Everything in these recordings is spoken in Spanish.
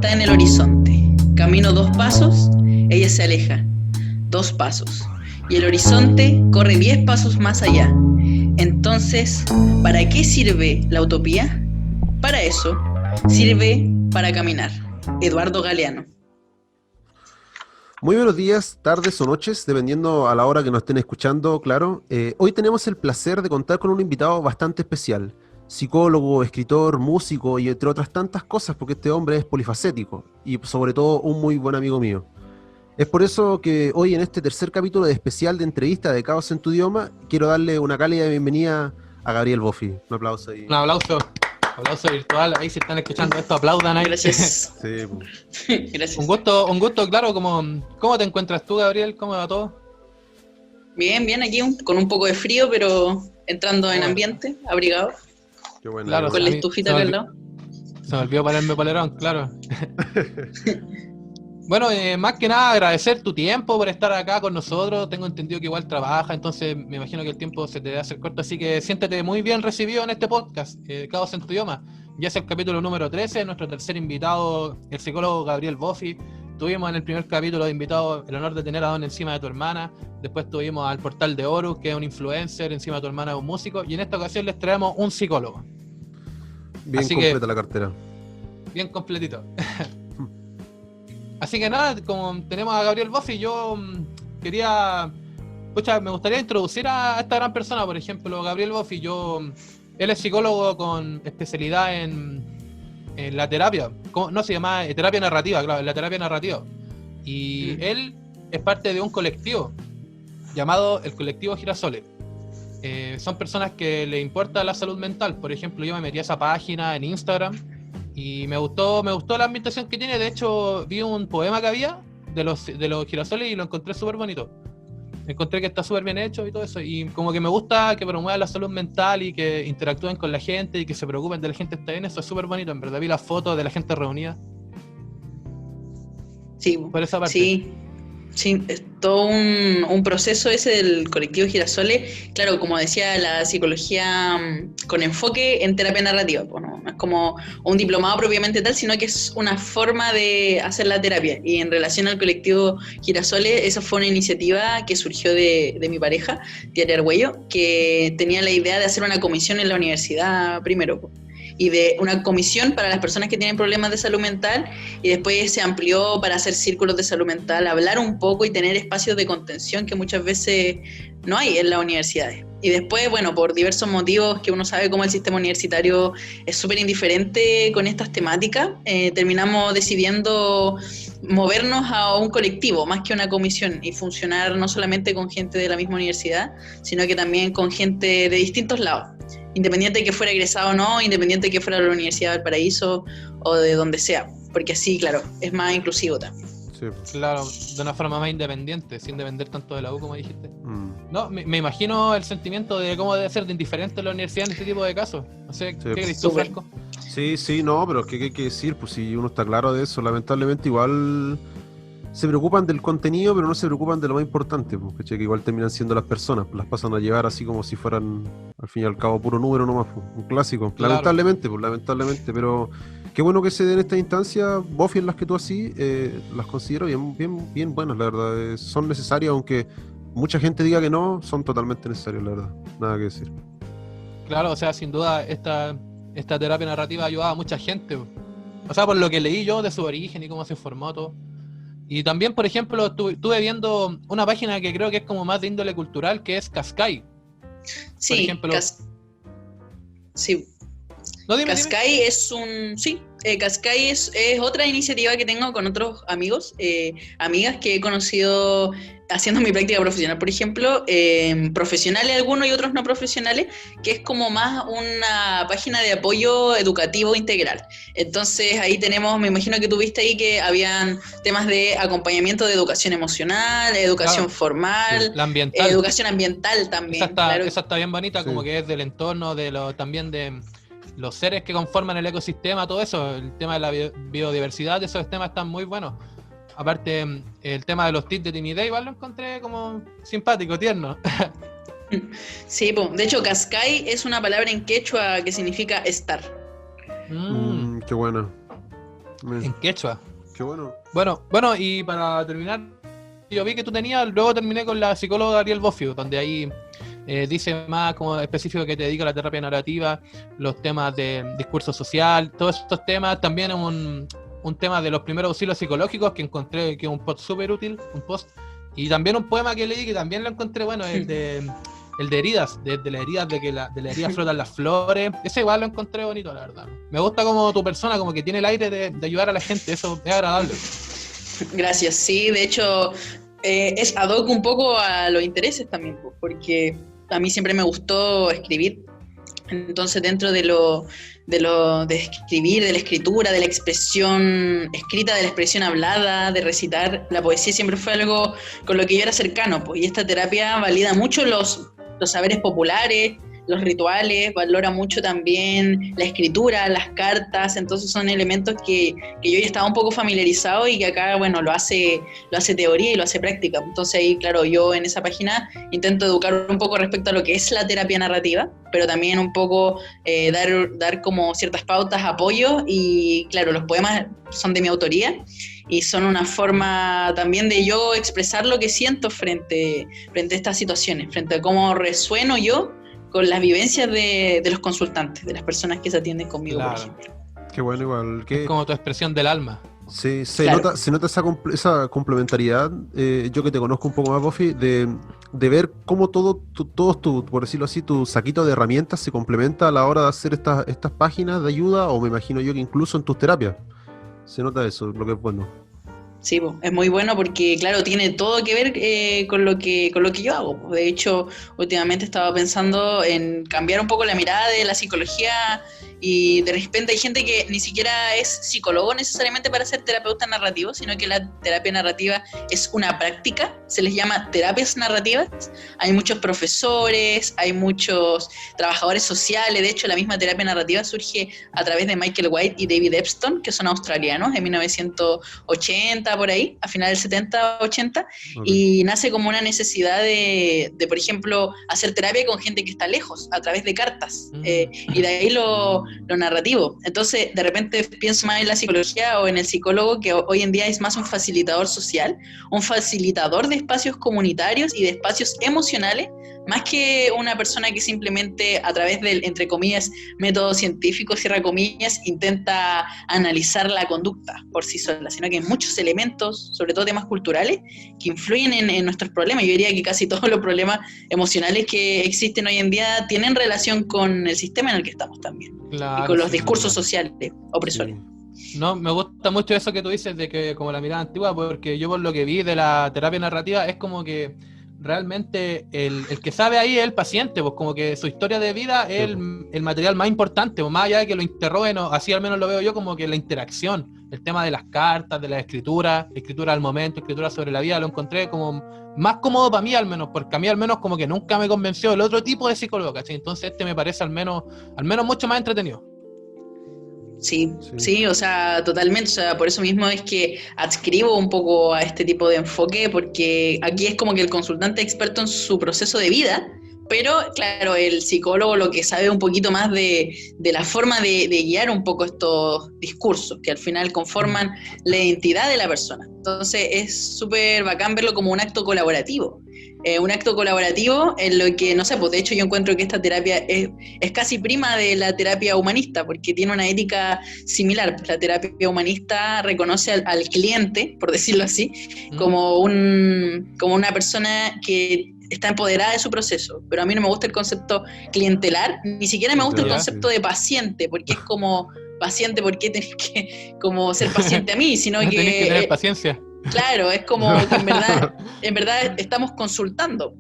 está en el horizonte. Camino 2 pasos, ella se aleja. 2 pasos. Y el horizonte corre 10 pasos más allá. Entonces, ¿para qué sirve la utopía? Para eso, sirve para caminar. Eduardo Galeano. Muy buenos días, tardes o noches, dependiendo a la hora que nos estén escuchando, claro. Hoy tenemos el placer de contar con un invitado bastante especial. Psicólogo, escritor, músico y entre otras tantas cosas, porque este hombre es polifacético y sobre todo un muy buen amigo mío. Es por eso que hoy en este tercer capítulo de especial de entrevista de Caos en tu idioma, quiero darle una cálida bienvenida a Gabriel Boffi. Un aplauso ahí. Un aplauso virtual. Ahí si están escuchando esto, aplaudan ahí. Gracias. Sí, Gracias. Un gusto, claro. ¿Cómo te encuentras tú, Gabriel? ¿Cómo va todo? Bien, aquí con un poco de frío, pero entrando en ambiente, abrigado. qué bueno. Claro, Con la estufita acá al lado. Se me olvidó ponerme polerón, claro. Bueno, más que nada agradecer tu tiempo por estar acá con nosotros. Tengo entendido que igual trabaja, entonces me imagino que el tiempo se te va a hacer corto, así que siéntete muy bien recibido en este podcast, Caos en tu idioma. Ya es el capítulo número 13, nuestro tercer invitado, el psicólogo Gabriel Boffi. Tuvimos en el primer capítulo de invitado el honor de tener a Don encima de tu hermana. Después tuvimos al Portal de Horus, que es un influencer, encima de tu hermana es un músico. Y en esta ocasión les traemos un psicólogo. Bien así completa que, la cartera. Bien completito. Así que nada, como tenemos a Gabriel Boffi, yo me gustaría introducir a esta gran persona. Por ejemplo, Gabriel Boffi, él es psicólogo con especialidad en la terapia, no se llama terapia narrativa, claro, la terapia narrativa. Y él es parte de un colectivo llamado el Colectivo Girasoles. Son personas que le importa la salud mental. Por ejemplo, yo me metí a esa página en Instagram y me gustó la ambientación que tiene. De hecho, vi un poema que había de los girasoles y lo encontré súper bonito. Encontré que está súper bien hecho y todo eso. Y como que me gusta que promuevan la salud mental y que interactúen con la gente y que se preocupen de la gente que está bien. Eso es súper bonito. En verdad, vi las fotos de la gente reunida. Sí, por esa parte. Sí, es todo un proceso ese del colectivo Girasoles. Claro, como decía, la psicología con enfoque en terapia narrativa. Pues no es como un diplomado propiamente tal, sino que es una forma de hacer la terapia. Y en relación al colectivo Girasoles, esa fue una iniciativa que surgió de mi pareja, Tiare Argüello, que tenía la idea de hacer una comisión en la universidad primero, pues, y de una comisión para las personas que tienen problemas de salud mental, y después se amplió para hacer círculos de salud mental, hablar un poco y tener espacios de contención que muchas veces no hay en las universidades. Y después, bueno, por diversos motivos que uno sabe cómo el sistema universitario es súper indiferente con estas temáticas, terminamos decidiendo movernos a un colectivo más que una comisión y funcionar no solamente con gente de la misma universidad, sino que también con gente de distintos lados. Independiente de que fuera egresado o no, independiente de que fuera de la Universidad de Valparaíso o de donde sea, porque así, claro, es más inclusivo también. Sí. Claro, de una forma más independiente, sin depender tanto de la U, como dijiste. No, me imagino el sentimiento de cómo debe ser de indiferente la universidad en este tipo de casos. No sé, ¿qué crees tú, Franco? Sí, no, pero ¿qué hay que decir? Pues si uno está claro de eso, lamentablemente igual se preocupan del contenido, pero no se preocupan de lo más importante, pues, que igual terminan siendo las personas, pues las pasan a llevar así como si fueran, al fin y al cabo, puro número nomás, pues, un clásico, claro. lamentablemente, pero qué bueno que se den estas instancias, Boffi, en las que tú así, las considero bien buenas, la verdad, son necesarias, aunque mucha gente diga que no, son totalmente necesarias, la verdad, nada que decir. Claro, o sea, sin duda, esta terapia narrativa ha ayudado a mucha gente, o sea, por lo que leí yo de su origen y cómo se formó todo. Y también, por ejemplo, estuve viendo una página que creo que es como más de índole cultural, que es Cascai. Sí, por ejemplo. Sí. No, dime. Cascai es un... Sí, Cascai es otra iniciativa que tengo con otros amigos, amigas que he conocido haciendo mi práctica profesional, por ejemplo, profesionales algunos y otros no profesionales, que es como más una página de apoyo educativo integral. Entonces ahí tenemos, me imagino que tú viste ahí que habían temas de acompañamiento de educación emocional, educación formal, la ambiental. Educación ambiental también. Esa está bien bonita, sí. Como que es del entorno, también de los seres que conforman el ecosistema, todo eso, el tema de la biodiversidad, esos temas están muy buenos. Aparte, el tema de los tips de timidez, igual lo encontré como simpático, tierno. Sí, de hecho, Cascai es una palabra en quechua que significa estar. Qué bueno. En quechua. Qué bueno. Bueno, y para terminar, yo vi que tú tenías, luego terminé con la psicóloga Gabriel Bofio, donde ahí dice más como específico que te dedica a la terapia narrativa, los temas de discurso social, todos estos temas, también un tema de los primeros auxilios psicológicos que encontré, que es un post súper útil, y también un poema que leí que también lo encontré bueno, el de heridas, de las heridas, de la herida flotan las flores, ese igual lo encontré bonito, la verdad. Me gusta como tu persona, como que tiene el aire de ayudar a la gente, eso es agradable. Gracias, sí, de hecho es ad hoc un poco a los intereses también, pues, porque a mí siempre me gustó escribir, entonces dentro de escribir, de la escritura, de la expresión escrita, de la expresión hablada, de recitar, la poesía siempre fue algo con lo que yo era cercano, pues, y esta terapia valida mucho los saberes populares, los rituales, valora mucho también la escritura, las cartas, entonces son elementos que yo ya estaba un poco familiarizado y que acá, bueno, lo hace teoría y lo hace práctica. Entonces ahí, claro, yo en esa página intento educar un poco respecto a lo que es la terapia narrativa, pero también un poco dar como ciertas pautas, apoyo, y claro, los poemas son de mi autoría y son una forma también de yo expresar lo que siento frente a estas situaciones, frente a cómo resueno yo con las vivencias de los consultantes, de las personas que se atienden conmigo, Claro. por ejemplo. Qué bueno, igual. Es como tu expresión del alma. Sí, se Claro. nota esa complementariedad, yo que te conozco un poco más, Buffy, de ver cómo todos por decirlo así, tu saquito de herramientas se complementa a la hora de hacer estas páginas de ayuda, o me imagino yo que incluso en tus terapias. Se nota eso, lo que es bueno. Sí, po, es muy bueno porque, claro, tiene todo que ver con lo que yo hago. De hecho, últimamente estaba pensando en cambiar un poco la mirada de la psicología, y de repente hay gente que ni siquiera es psicólogo necesariamente para ser terapeuta narrativo, sino que la terapia narrativa es una práctica, se les llama terapias narrativas. Hay muchos profesores, hay muchos trabajadores sociales. De hecho, la misma terapia narrativa surge a través de Michael White y David Epstein, que son australianos, en 1980, por ahí, a finales del 70, 80, y nace como una necesidad de, por ejemplo, hacer terapia con gente que está lejos, a través de cartas, y de ahí lo narrativo. Entonces, de repente pienso más en la psicología o en el psicólogo, que hoy en día es más un facilitador social, un facilitador de espacios comunitarios y de espacios emocionales, más que una persona que simplemente a través del, entre comillas, método científico, cierra comillas, intenta analizar la conducta por sí sola, sino que hay muchos elementos, sobre todo temas culturales, que influyen en nuestros problemas. Yo diría que casi todos los problemas emocionales que existen hoy en día tienen relación con el sistema en el que estamos también, Claro, y con los sí, discursos sociales opresores. No, me gusta mucho eso que tú dices de que como la mirada antigua, porque yo por lo que vi de la terapia narrativa es como que realmente el que sabe ahí es el paciente, pues como que su historia de vida es el material más importante, pues más allá de que lo interroguen, o así al menos lo veo yo, como que la interacción, el tema de las cartas, de la escritura al momento, escritura sobre la vida, lo encontré como más cómodo para mí al menos, porque a mí al menos como que nunca me convenció el otro tipo de psicólogo, ¿cachai? Entonces me parece al menos mucho más entretenido. Sí, o sea, totalmente. O sea, por eso mismo es que adscribo un poco a este tipo de enfoque, porque aquí es como que el consultante es experto en su proceso de vida, pero claro, el psicólogo lo que sabe un poquito más de la forma de guiar un poco estos discursos, que al final conforman la identidad de la persona. Entonces es súper bacán verlo como un acto colaborativo. Un acto colaborativo en lo que, no sé, pues de hecho yo encuentro que esta terapia es casi prima de la terapia humanista, porque tiene una ética similar. La terapia humanista reconoce al cliente, por decirlo así, como una persona que está empoderada de su proceso, pero a mí no me gusta el concepto clientelar, ni siquiera me gusta el concepto de paciente, porque es como, paciente, ¿por qué tenés que como ser paciente a mí? Sino Tenés que tener que paciencia. claro, es como que en verdad estamos consultando.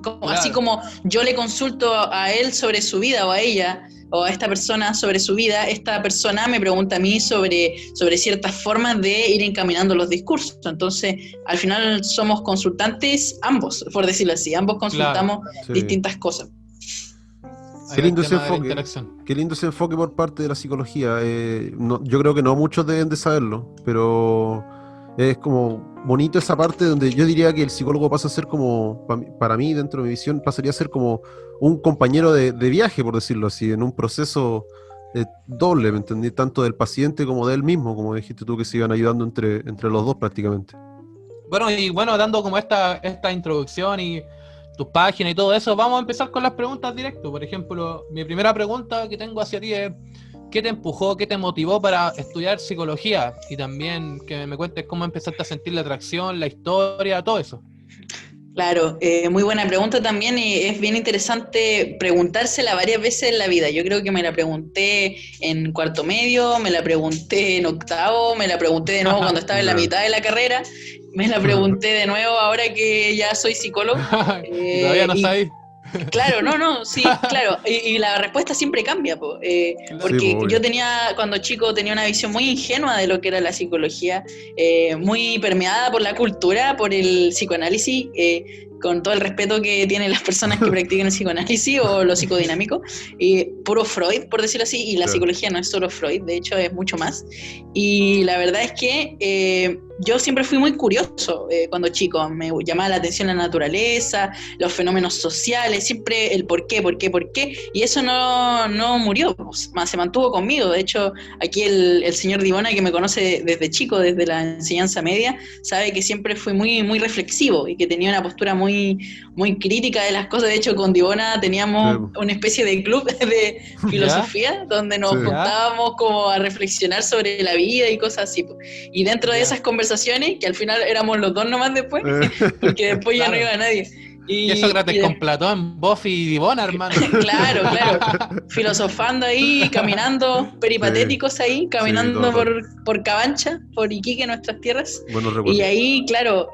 Claro. Así como yo le consulto a él sobre su vida, o a ella, o a esta persona sobre su vida, esta persona me pregunta a mí sobre ciertas formas de ir encaminando los discursos. Entonces, al final somos consultantes ambos, por decirlo así, ambos consultamos distintas cosas. Qué lindo ese enfoque. Qué lindo ese enfoque por parte de la psicología. Yo creo que no muchos deben de saberlo, pero es como bonito esa parte donde yo diría que el psicólogo pasa a ser como, para mí, dentro de mi visión, pasaría a ser como un compañero de viaje, por decirlo así, en un proceso doble, ¿me entendí? Tanto del paciente como de él mismo, como dijiste tú, que se iban ayudando entre los dos prácticamente. Bueno, dando como esta introducción y tus páginas y todo eso, vamos a empezar con las preguntas directo. Por ejemplo, mi primera pregunta que tengo hacia ti es: ¿qué te empujó, qué te motivó para estudiar psicología? Y también que me cuentes cómo empezaste a sentir la atracción, la historia, todo eso. Claro, muy buena pregunta también, y es bien interesante preguntársela varias veces en la vida. Yo creo que me la pregunté en cuarto medio, me la pregunté en octavo, me la pregunté de nuevo cuando estaba en la mitad de la carrera, me la pregunté de nuevo ahora que ya soy psicólogo. Y todavía no sabes. Claro, sí, claro, y la respuesta siempre cambia, porque Sí, po, yo cuando chico tenía una visión muy ingenua de lo que era la psicología, muy permeada por la cultura, por el psicoanálisis, con todo el respeto que tienen las personas que practican el psicoanálisis o lo psicodinámico, puro Freud, por decirlo así, y la psicología no es solo Freud, de hecho es mucho más, y la verdad es que yo siempre fui muy curioso cuando chico, me llamaba la atención la naturaleza, los fenómenos sociales, siempre el por qué, y eso no murió, más se mantuvo conmigo. De hecho, aquí el señor Divona, que me conoce desde chico, desde la enseñanza media, sabe que siempre fui muy, muy reflexivo y que tenía una postura muy, muy crítica de las cosas. De hecho, con Divona teníamos una especie de club de filosofía, donde nos juntábamos como a reflexionar sobre la vida y cosas así. Y dentro de esas conversaciones, que al final éramos los dos nomás después, porque después ya no iba nadie. Y Sócrates con Platón, Buffy y Divona, hermano. Claro, filosofando ahí, caminando, peripatéticos ahí, caminando por Cabancha, por Iquique, nuestras tierras. Y ahí, claro,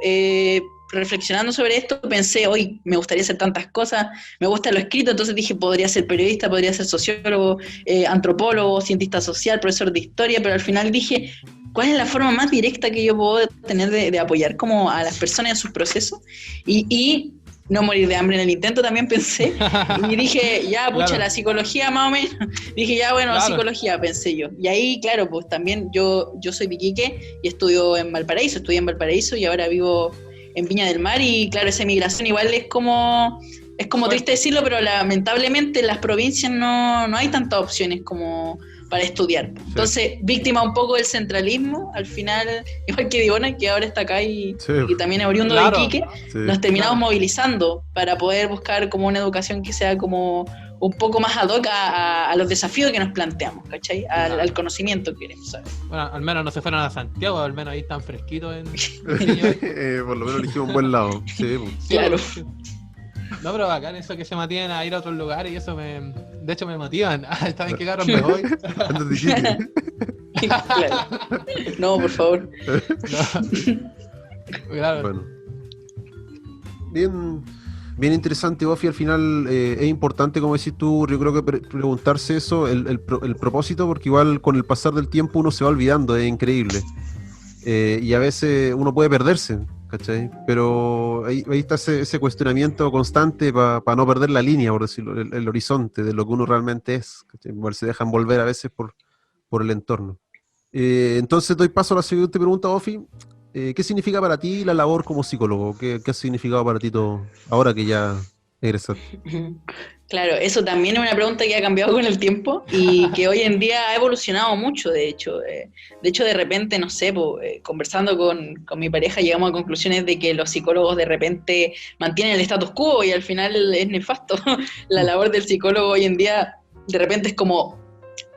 reflexionando sobre esto, pensé, hoy me gustaría hacer tantas cosas, me gusta lo escrito, entonces dije, podría ser periodista, podría ser sociólogo, antropólogo, cientista social, profesor de historia, pero al final dije, ¿cuál es la forma más directa que yo puedo tener de apoyar como a las personas en sus procesos? Y no morir de hambre en el intento, también pensé, y dije, ya, pucha, la psicología más o menos, dije, ya, bueno, psicología, pensé yo, y ahí, claro, pues también yo soy de Iquique y estudié en Valparaíso y ahora vivo en Viña del Mar, y claro, esa migración igual es como triste decirlo, pero lamentablemente en las provincias no hay tantas opciones como para estudiar. Entonces, víctima un poco del centralismo, al final, igual que Divona, que ahora está acá y también es oriundo de Iquique, nos terminamos movilizando para poder buscar como una educación que sea como un poco más ad hoc a los desafíos que nos planteamos, ¿cachai? Al conocimiento que queremos saber. Bueno, al menos no se fueron a Santiago, al menos ahí están fresquitos por lo menos elegimos un buen lado. Sí, claro. No, pero bacán eso que se motiven a ir a otros lugares, y eso de hecho me motivan. Está bien que cabrón me voy. Claro. No, por favor. No. Claro. Bueno. Bien interesante, Buffy. Al final es importante, como decís tú, yo creo que preguntarse eso, el propósito, porque igual con el pasar del tiempo uno se va olvidando, es increíble. Y a veces uno puede perderse, ¿cachai? Pero ahí está ese cuestionamiento constante para no perder la línea, por decirlo, el horizonte de lo que uno realmente es, ¿cachai? Igual se dejan volver a veces por el entorno. Entonces doy paso a la siguiente pregunta, Buffy. ¿Qué significa para ti la labor como psicólogo? ¿Qué ha significado para ti todo ahora que ya egresaste? Claro, eso también es una pregunta que ha cambiado con el tiempo y que hoy en día ha evolucionado mucho, de hecho. De repente, no sé, conversando con mi pareja llegamos a conclusiones de que los psicólogos de repente mantienen el status quo y al final es nefasto. La labor del psicólogo hoy en día de repente es como,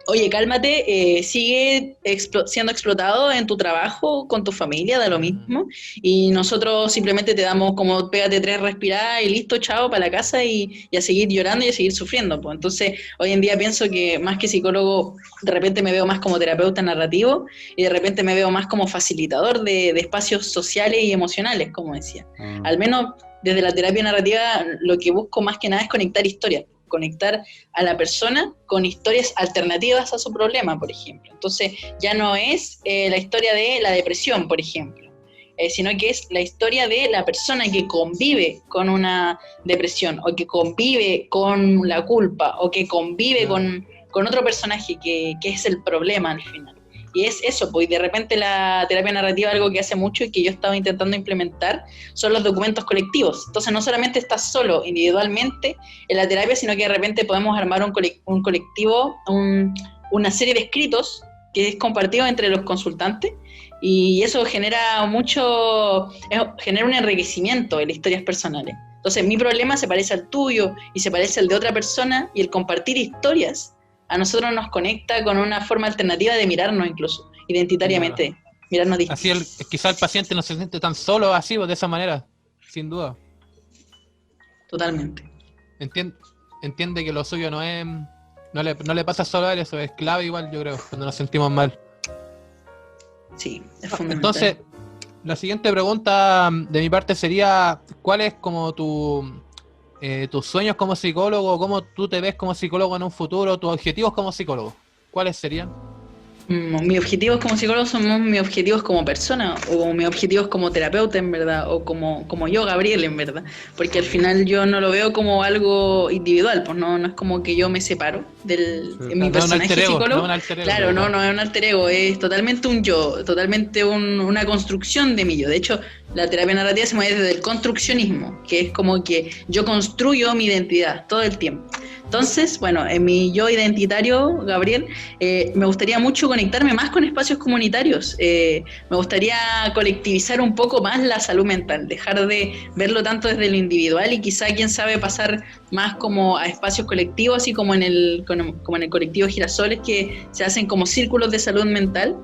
oye, cálmate, sigue siendo explotado en tu trabajo, con tu familia, da lo mismo, y nosotros simplemente te damos como pégate 3 respiradas y listo, chao, para la casa y a seguir llorando y a seguir sufriendo. Pues. Entonces, hoy en día pienso que más que psicólogo, de repente me veo más como terapeuta narrativo y de repente me veo más como facilitador de espacios sociales y emocionales, como decía. Al menos desde la terapia narrativa lo que busco más que nada es conectar historias. Conectar a la persona con historias alternativas a su problema, por ejemplo. Entonces, ya no es la historia de la depresión, por ejemplo, sino que es la historia de la persona que convive con una depresión, o que convive con la culpa, o que convive con otro personaje que es el problema al final. Y es eso, pues de repente la terapia narrativa, algo que hace mucho y que yo estaba intentando implementar, son los documentos colectivos. Entonces no solamente estás solo individualmente en la terapia, sino que de repente podemos armar un colectivo, una serie de escritos que es compartido entre los consultantes, y eso genera genera un enriquecimiento en las historias personales. Entonces mi problema se parece al tuyo y se parece al de otra persona, y el compartir historias a nosotros nos conecta con una forma alternativa de mirarnos, incluso identitariamente, mirarnos distintos. Así quizá el paciente no se siente tan solo así, de esa manera, sin duda. Totalmente. Entiende que lo suyo no le pasa solo a él, eso es clave igual, yo creo, cuando nos sentimos mal. Sí, es fundamental. Entonces, la siguiente pregunta de mi parte sería, ¿cuál es como tus sueños como psicólogo, cómo tú te ves como psicólogo en un futuro, tus objetivos como psicólogo? ¿Cuáles serían? Mis objetivos como psicólogo son mis objetivos como persona, o mis objetivos como terapeuta, en verdad, o como yo, Gabriel, en verdad, porque al final yo no lo veo como algo individual, pues no es como que yo me separo mi personaje psicólogo. Claro, no es un alter ego, es totalmente un yo, totalmente una construcción de mi yo. De hecho, la terapia narrativa se mueve desde el construccionismo, que es como que yo construyo mi identidad todo el tiempo. Entonces, bueno, en mi yo identitario, Gabriel, me gustaría mucho conectarme más con espacios comunitarios. Me gustaría colectivizar un poco más la salud mental, dejar de verlo tanto desde lo individual y quizá, quién sabe, pasar más como a espacios colectivos, así como en el colectivo Girasoles, que se hacen como círculos de salud mental.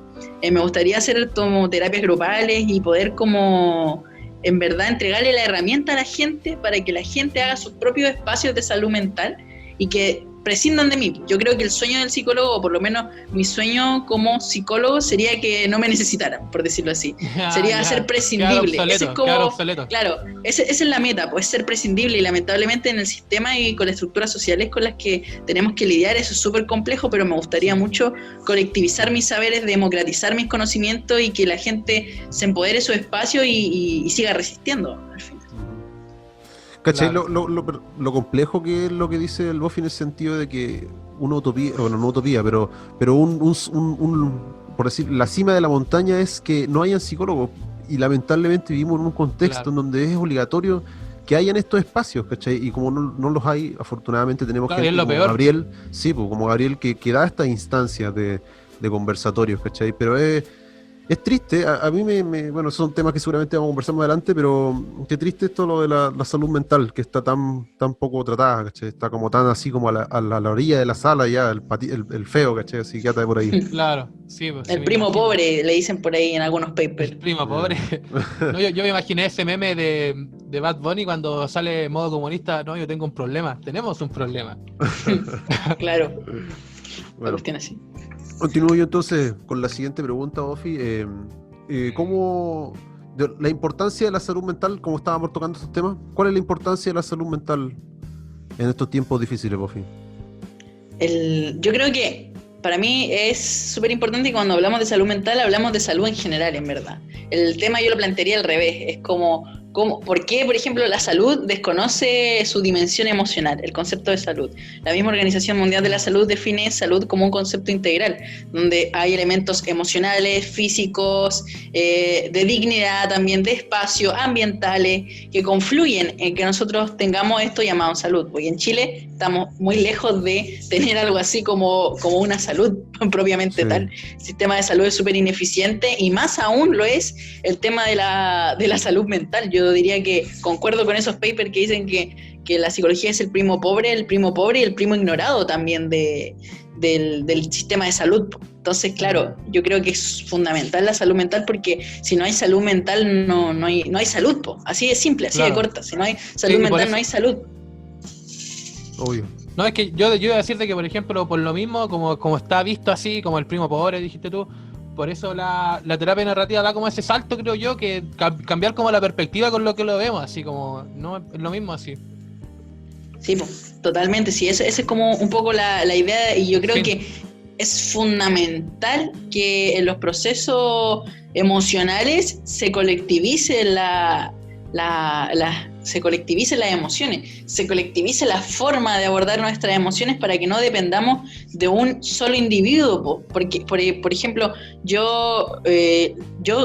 Me gustaría hacer como terapias grupales y poder como, en verdad, entregarle la herramienta a la gente para que la gente haga sus propios espacios de salud mental y que prescindan de mí. Yo creo que el sueño del psicólogo, o por lo menos mi sueño como psicólogo, sería que no me necesitaran, por decirlo así. Sería ser prescindible. Claro, esa es la meta, pues ser prescindible, y lamentablemente en el sistema y con las estructuras sociales con las que tenemos que lidiar, eso es súper complejo, pero me gustaría mucho colectivizar mis saberes, democratizar mis conocimientos y que la gente se empodere su espacio y siga resistiendo al final. ¿Cachai? Claro. Lo complejo que es lo que dice el Buffy en el sentido de que una utopía, bueno, no utopía, pero por decir, la cima de la montaña es que no hayan psicólogos, y lamentablemente vivimos en un contexto en donde es obligatorio que hayan estos espacios, ¿cachai? Y como no los hay, afortunadamente tenemos gente como Gabriel, sí, pues, como Gabriel que da estas instancias de conversatorios, ¿cachai? Pero es triste, a mí bueno, son temas que seguramente vamos a conversar más adelante, pero qué triste esto lo de la salud mental, que está tan poco tratada, ¿cachai? Está como tan así como a la orilla de la sala ya, el feo, ¿cachai? Así que anda por ahí. Claro, sí. Pues, el primo pobre, le dicen por ahí en algunos papers. El primo pobre. No, yo me imaginé ese meme de Bad Bunny cuando sale en modo comunista. No, yo tengo un problema, tenemos un problema. Claro, bueno. La cuestión así. Continúo yo entonces con la siguiente pregunta, Buffy. ¿Cómo la importancia de la salud mental, como estábamos tocando estos temas, cuál es la importancia de la salud mental en estos tiempos difíciles, Buffy? Yo creo que para mí es súper importante que cuando hablamos de salud mental hablamos de salud en general, en verdad. El tema yo lo plantearía al revés, es como ¿por qué, por ejemplo, la salud desconoce su dimensión emocional, el concepto de salud? La misma Organización Mundial de la Salud define salud como un concepto integral, donde hay elementos emocionales, físicos, de dignidad, también de espacio, ambientales, que confluyen en que nosotros tengamos esto llamado salud. Porque en Chile estamos muy lejos de tener algo así como una salud propiamente tal. El sistema de salud es súper ineficiente, y más aún lo es el tema de la salud mental. Yo diría que concuerdo con esos papers que dicen que la psicología es el primo pobre y el primo ignorado también del sistema de salud. Entonces, claro, yo creo que es fundamental la salud mental, porque si no hay salud mental no hay salud, po. Así de simple, así de corta. Si no hay salud mental no hay salud. Obvio. No, es que yo iba a decirte que, por ejemplo, por lo mismo, como está visto así, como el primo pobre, dijiste tú, por eso la terapia narrativa da como ese salto, creo yo, que cambiar como la perspectiva con lo que lo vemos, así como, no es lo mismo así. Sí, pues, totalmente, sí, esa es como un poco la idea, y yo creo que es fundamental que en los procesos emocionales se colectivice se colectivicen las emociones, se colectivice la forma de abordar nuestras emociones para que no dependamos de un solo individuo, porque, por ejemplo, yo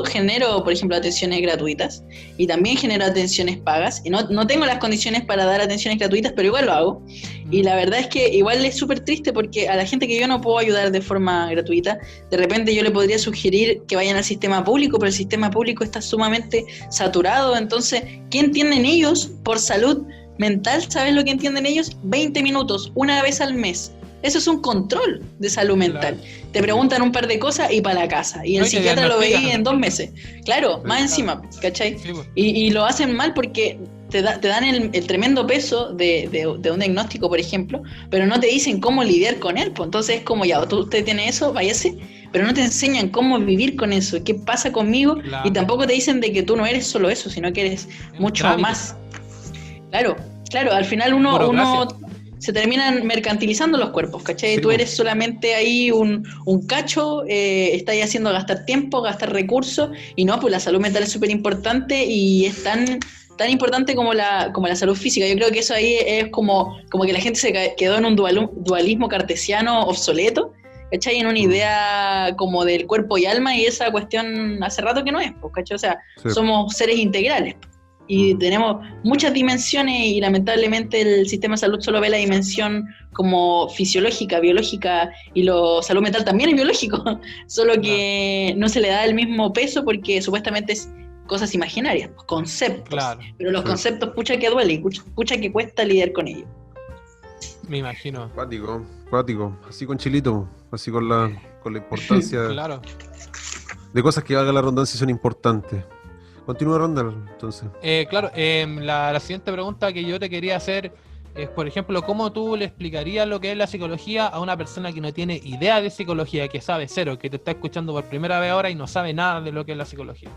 genero, por ejemplo, atenciones gratuitas y también genero atenciones pagas, y no tengo las condiciones para dar atenciones gratuitas, pero igual lo hago, Y la verdad es que igual es súper triste porque a la gente que yo no puedo ayudar de forma gratuita, de repente yo le podría sugerir que vayan al sistema público, pero el sistema público está sumamente saturado. Entonces, ¿qué entienden ellos por salud mental? ¿Sabes lo que entienden ellos? 20 minutos, una vez al mes. Eso es un control de salud mental. Claro. Te preguntan un par de cosas y para la casa. Y el psiquiatra lo veía en 2 meses. Claro, más encima, ¿cachai? Sí, pues. Y lo hacen mal porque te dan el tremendo peso de un diagnóstico, por ejemplo, pero no te dicen cómo lidiar con él. Pues. Entonces es como, ya, usted tiene eso, váyase, pero no te enseñan cómo vivir con eso, qué pasa conmigo, claro. Y tampoco te dicen de que tú no eres solo eso, sino que eres mucho más. Claro, al final uno se terminan mercantilizando los cuerpos, ¿cachai? Sí, tú eres solamente ahí un cacho, estás ahí haciendo gastar tiempo, gastar recursos, y no, pues la salud mental es súper importante y es tan importante como la salud física. Yo creo que eso ahí es como que la gente se quedó en un dualismo cartesiano obsoleto, ¿cachai? En una idea como del cuerpo y alma, y esa cuestión hace rato que no es, ¿cachai? O sea, sí. Somos seres integrales. Y tenemos muchas dimensiones y lamentablemente el sistema de salud solo ve la dimensión como fisiológica, biológica, y la salud mental también es biológico, solo que no se le da el mismo peso porque supuestamente es cosas imaginarias, conceptos, claro. Pero los conceptos pucha que duele y pucha que cuesta lidiar con ellos. Me imagino. Cuático, así con Chilito, así con la importancia claro. De cosas que valga la redundancia son importantes. Continúa, Randall, entonces. Claro, la siguiente pregunta que yo te quería hacer es, por ejemplo, ¿cómo tú le explicarías lo que es la psicología a una persona que no tiene idea de psicología, que sabe cero, que te está escuchando por primera vez ahora y no sabe nada de lo que es la psicología?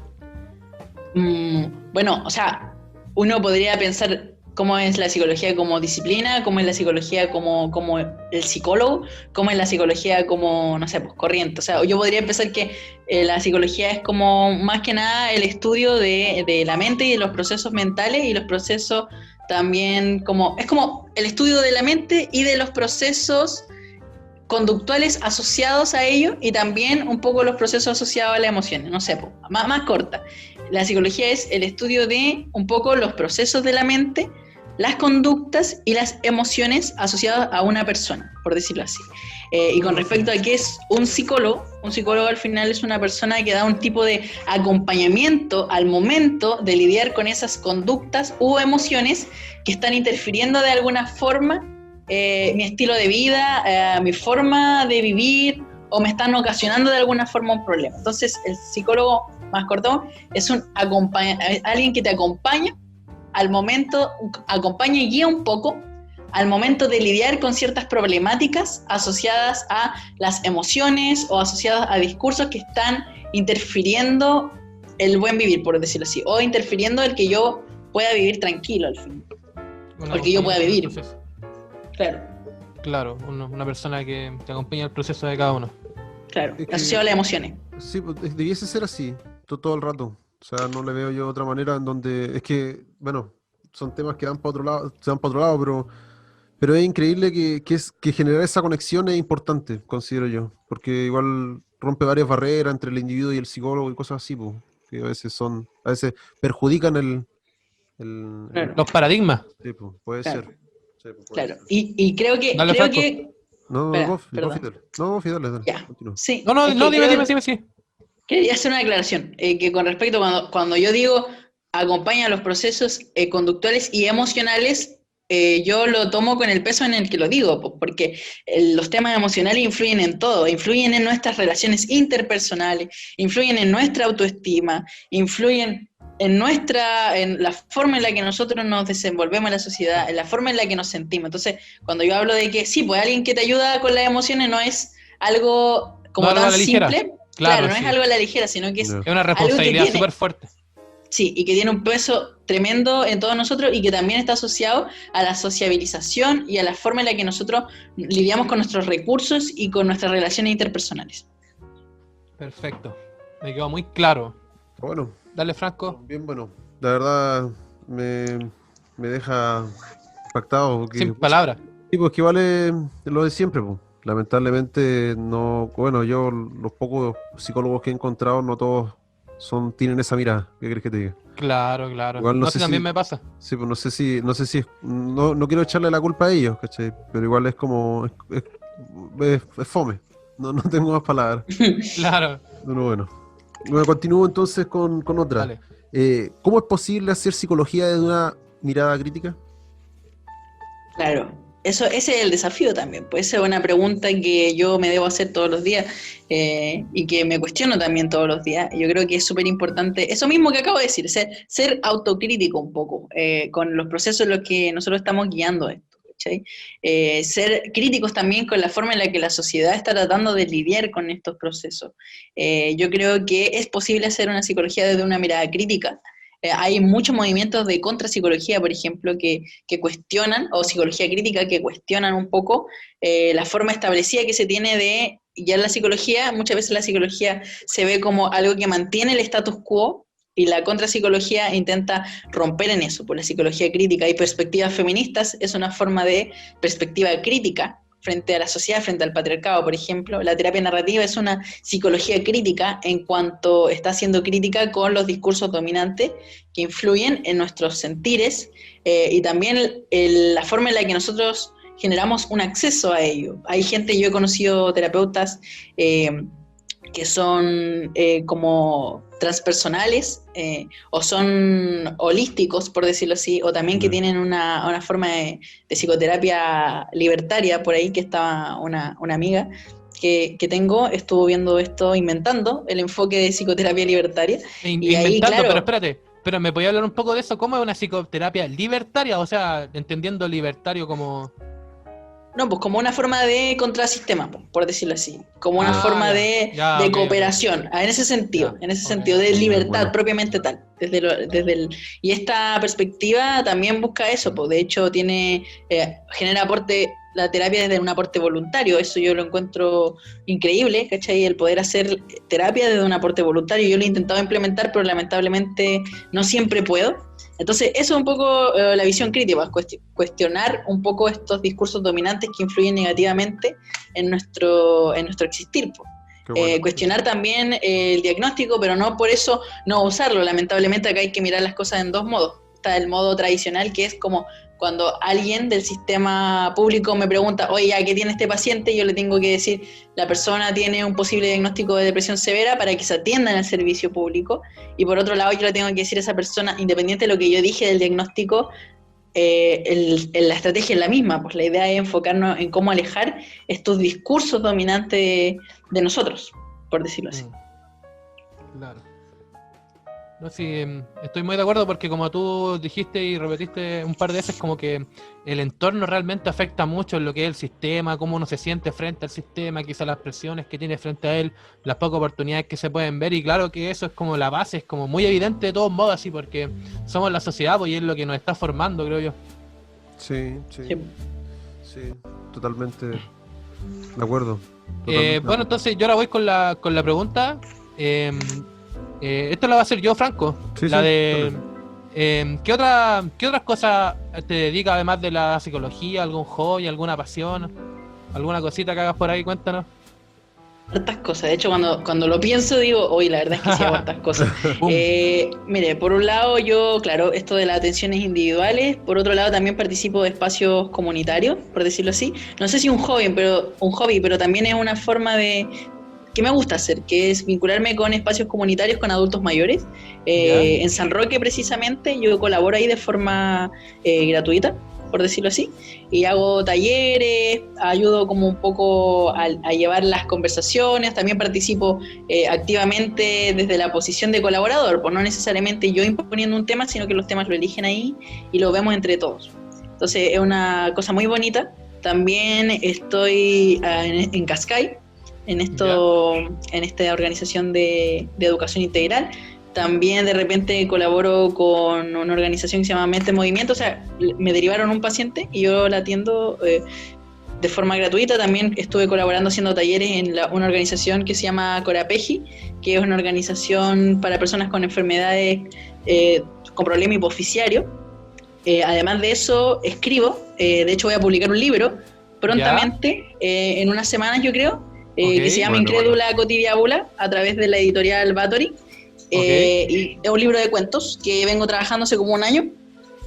Bueno, o sea, uno podría pensar cómo es la psicología como disciplina, cómo es la psicología como el psicólogo, cómo es la psicología como, no sé, pues corriente. O sea, yo podría empezar que la psicología es como más que nada el estudio de la mente y de los procesos mentales y los procesos también es como el estudio de la mente y de los procesos conductuales asociados a ello y también un poco los procesos asociados a las emociones, no sé, pues, más corta. La psicología es el estudio de un poco los procesos de la mente, las conductas y las emociones asociadas a una persona, por decirlo así. Y con respecto a qué es un psicólogo al final es una persona que da un tipo de acompañamiento al momento de lidiar con esas conductas u emociones que están interfiriendo de alguna forma mi estilo de vida, mi forma de vivir, o me están ocasionando de alguna forma un problema. Entonces el psicólogo, más corto, es alguien que te acompaña al momento, acompaña y guía un poco al momento de lidiar con ciertas problemáticas asociadas a las emociones o asociadas a discursos que están interfiriendo el buen vivir, por decirlo así, o interfiriendo el que yo pueda vivir tranquilo al fin, o el que yo pueda vivir. Claro, una persona que te acompaña el proceso de cada uno. Claro, asociado a las emociones. Sí, debiese ser así, todo el rato. O sea, no le veo yo otra manera en donde... Es que, bueno, son temas que van para otro lado, se van para otro lado, pero es increíble que generar esa conexión es importante, considero yo. Porque igual rompe varias barreras entre el individuo y el psicólogo y cosas así, pues, que a veces perjudican los paradigmas. Sí, pues, puede ser. Sí, pues, claro, y creo que... Fidel, ya. Sí. Dime. Quería hacer una aclaración, que con respecto cuando yo digo acompaña los procesos conductuales y emocionales, yo lo tomo con el peso en el que lo digo, porque los temas emocionales influyen en todo, influyen en nuestras relaciones interpersonales, influyen en nuestra autoestima, influyen en la forma en la que nosotros nos desenvolvemos en la sociedad, en la forma en la que nos sentimos. Entonces, cuando yo hablo de que sí, pues alguien que te ayuda con las emociones no es algo como tan simple. Claro, no es algo a la ligera, sino que es una responsabilidad súper fuerte. Sí, y que tiene un peso tremendo en todos nosotros y que también está asociado a la sociabilización y a la forma en la que nosotros lidiamos con nuestros recursos y con nuestras relaciones interpersonales. Perfecto, me quedó muy claro. Bueno. Dale, Franco. Bien, bueno, la verdad me deja impactado. Sin palabras. Sí, pues que vale lo de siempre, pues. Lamentablemente no, bueno, yo los pocos psicólogos que he encontrado no todos tienen esa mirada. ¿Qué crees que te diga? Claro. Igual no No sé sé, también si- me pasa. Sí, pues no sé si no quiero echarle la culpa a ellos, ¿cachai? Pero igual es como, es fome. No tengo más palabras. Claro, Pero bueno. Bueno, continúo entonces con otra. dale. ¿Cómo es posible hacer psicología desde una mirada crítica? Claro, ese es el desafío también. Pues esa es una pregunta que yo me debo hacer todos los días y que me cuestiono también todos los días. Yo creo que es súper importante, eso mismo que acabo de decir, ser autocrítico un poco con los procesos en los que nosotros estamos guiando esto. ¿Cachai? Ser críticos también con la forma en la que la sociedad está tratando de lidiar con estos procesos. Yo creo que es posible hacer una psicología desde una mirada crítica. Hay muchos movimientos de contrapsicología, por ejemplo, que cuestionan, o psicología crítica, que cuestionan un poco la forma establecida que se tiene de, ya en la psicología, muchas veces la psicología se ve como algo que mantiene el status quo, y la contrapsicología intenta romper en eso. Por la psicología crítica y perspectivas feministas es una forma de perspectiva crítica frente a la sociedad, frente al patriarcado, por ejemplo. La terapia narrativa es una psicología crítica en cuanto está haciendo crítica con los discursos dominantes que influyen en nuestros sentires y también la forma en la que nosotros generamos un acceso a ello. Hay gente, yo he conocido terapeutas que son como transpersonales o son holísticos, por decirlo así, o también que tienen una forma de psicoterapia libertaria, por ahí que estaba una amiga que tengo, estuvo viendo esto, inventando el enfoque de psicoterapia libertaria. Y ahí, Inventando, claro, pero espérate, pero ¿me podía hablar un poco de eso? ¿Cómo es una psicoterapia libertaria? O sea, entendiendo libertario como... no, pues como una forma de contrasistema, por decirlo así, como una forma ya, de ya, ok, cooperación, en ese sentido, ya, en ese ok. sentido de libertad Bueno. propiamente tal, y esta perspectiva también busca eso, pues de hecho genera aporte, la terapia desde un aporte voluntario, eso yo lo encuentro increíble, ¿cachai? El poder hacer terapia desde un aporte voluntario, yo lo he intentado implementar, pero lamentablemente no siempre puedo. Entonces, eso es un poco la visión crítica, cuestionar un poco estos discursos dominantes que influyen negativamente en nuestro existir. Qué bueno. Cuestionar también el diagnóstico, pero no por eso no usarlo. Lamentablemente acá hay que mirar las cosas en dos modos. Está el modo tradicional, que es como cuando alguien del sistema público me pregunta, oye, ¿ya qué tiene este paciente? Yo le tengo que decir, la persona tiene un posible diagnóstico de depresión severa para que se atienda en el servicio público. Y por otro lado, yo le tengo que decir a esa persona, independiente de lo que yo dije del diagnóstico, la estrategia es la misma, pues la idea es enfocarnos en cómo alejar estos discursos dominantes de nosotros, por decirlo así. Claro. No, sí, estoy muy de acuerdo porque como tú dijiste y repetiste un par de veces, como que el entorno realmente afecta mucho en lo que es el sistema, cómo uno se siente frente al sistema, quizás las presiones que tiene frente a él, las pocas oportunidades que se pueden ver, y claro que eso es como la base, es como muy evidente de todos modos, así, porque somos la sociedad, pues, y es lo que nos está formando, creo yo. Sí, Sí. totalmente de acuerdo. Totalmente. Bueno, entonces yo ahora voy con la pregunta. Esto lo va a hacer yo, Franco. Sí, La sí, de dale. ¿qué otras cosas te dedicas además de la psicología? ¿Algún hobby, alguna pasión? ¿Alguna cosita que hagas por ahí? Cuéntanos. Hartas cosas, de hecho cuando lo pienso digo, hoy la verdad es que sí hago hartas cosas. Boom. Mire, por un lado yo, claro, esto de las atenciones individuales, por otro lado también participo de espacios comunitarios, por decirlo así. No sé si un hobby, pero también es una forma de que me gusta hacer, que es vincularme con espacios comunitarios con adultos mayores. En San Roque precisamente yo colaboro ahí de forma gratuita, por decirlo así, y hago talleres, ayudo como un poco a llevar las conversaciones, también participo activamente desde la posición de colaborador, pues no necesariamente yo imponiendo un tema, sino que los temas lo eligen ahí y lo vemos entre todos. Entonces es una cosa muy bonita. También estoy en Cascay, en esta organización de educación integral. También de repente colaboro con una organización que se llama Mente en Movimiento, o sea, me derivaron un paciente y yo la atiendo de forma gratuita. También estuve colaborando haciendo talleres en una organización que se llama Corapeji, que es una organización para personas con enfermedades con problema hipofisiario. Además de eso, escribo, de hecho voy a publicar un libro prontamente, en unas semanas yo creo, que se llama Incrédula Cotidiábula, a través de la editorial Bathory. Y es un libro de cuentos que vengo trabajando hace como un año.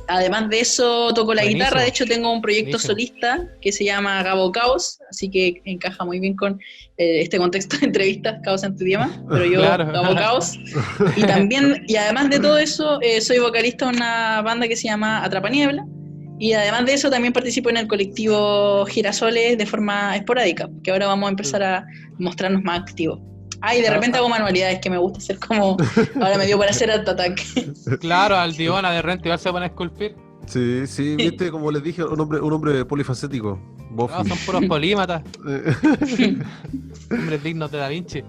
Además de eso, toco la Buenísimo. guitarra. De hecho, tengo un proyecto Buenísimo. solista que se llama Gabo Caos, así que encaja muy bien con este contexto de entrevistas, Caos en tu idioma, pero yo Claro. Gabo Caos. Y también, y además de todo eso, soy vocalista de una banda que se llama Atrapaniebla. Y además de eso, también participo en el colectivo Girasoles de forma esporádica, que ahora vamos a empezar a mostrarnos más activos. Y de repente hago manualidades que me gusta hacer, como ahora me dio para hacer Art Attack. Claro, al Divona de repente igual se pone a esculpir. Sí, viste, como les dije, un hombre polifacético. No, son puros polímatas, hombres dignos de Da Vinci.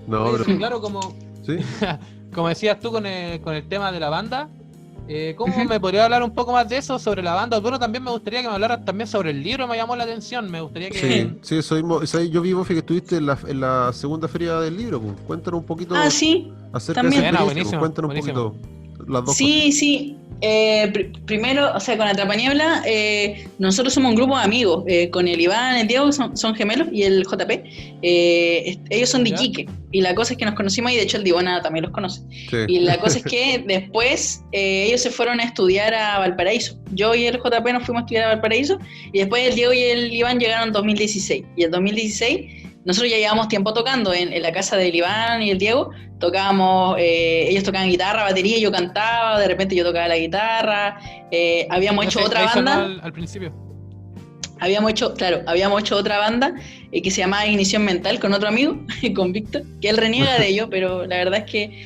No, Oye, pero... sí, claro, como Sí. decías tú con el tema de la banda, ¿cómo me podría hablar un poco más de eso, sobre la banda? Bueno, también me gustaría que me hablaras también sobre el libro, me llamó la atención, me gustaría que... Sí, yo vi, Bofi, que estuviste en la segunda feria del libro, pues. Cuéntanos un poquito Sí, acerca también. de esa experiencia, Buenísimo, pues. Cuéntanos buenísimo. un poquito las dos Sí. Primero, o sea, con Atrapaniebla, nosotros somos un grupo de amigos. Con el Iván, el Diego, son gemelos, y el JP. Ellos son de ¿Ya? Iquique. Y la cosa es que nos conocimos, y de hecho el Divona también los conoce. cosas. Y la cosa es que después ellos se fueron a estudiar a Valparaíso. Yo y el JP nos fuimos a estudiar a Valparaíso. Y después el Diego y el Iván llegaron en 2016. Y en 2016 nosotros ya llevábamos tiempo tocando en la casa del Iván y el Diego. Tocábamos, ellos tocaban guitarra, batería, yo cantaba, de repente yo tocaba la guitarra. Habíamos hecho otra Ahí sonó banda. al principio. Habíamos hecho otra banda que se llamaba Ignición Mental con otro amigo, con Víctor, que él reniega de ello, pero la verdad es que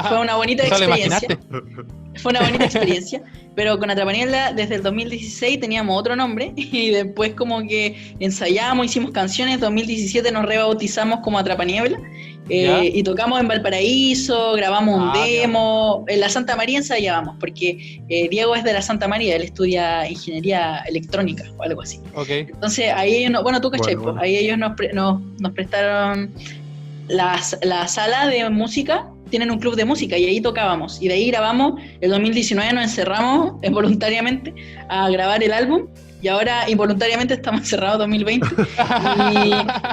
fue una bonita Eso lo experiencia. imaginaste. Fue una bonita experiencia, pero con Atrapaniebla desde el 2016 teníamos otro nombre y después como que ensayamos, hicimos canciones, en 2017 nos rebautizamos como Atrapaniebla y tocamos en Valparaíso, grabamos un demo, en la Santa María ensayábamos, porque Diego es de la Santa María, él estudia ingeniería electrónica o algo así. Okay. Entonces ahí ellos, tú cachai, Bueno. ahí ellos nos prestaron la sala de música. Tienen un club de música y ahí tocábamos. Y de ahí grabamos. El 2019 nos encerramos voluntariamente a grabar el álbum. Y ahora involuntariamente estamos encerrados 2020.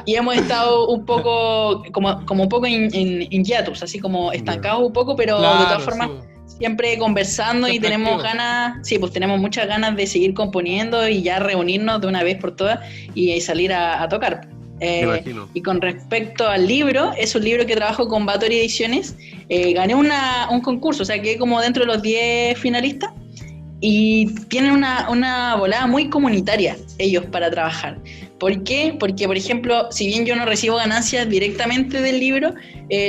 y hemos estado un poco, como un poco en hiatus, así como estancados un poco, pero Claro, de todas formas sí. siempre conversando. Siempre y tenemos activo. ganas, pues tenemos muchas ganas de seguir componiendo y ya reunirnos de una vez por todas y salir a tocar. Me imagino. Y con respecto al libro, es un libro que trabajo con Batory Ediciones. Gané un concurso, o sea, quedé como dentro de los 10 finalistas. Y tienen una volada muy comunitaria ellos para trabajar. ¿Por qué? Porque, por ejemplo, si bien yo no recibo ganancias directamente del libro,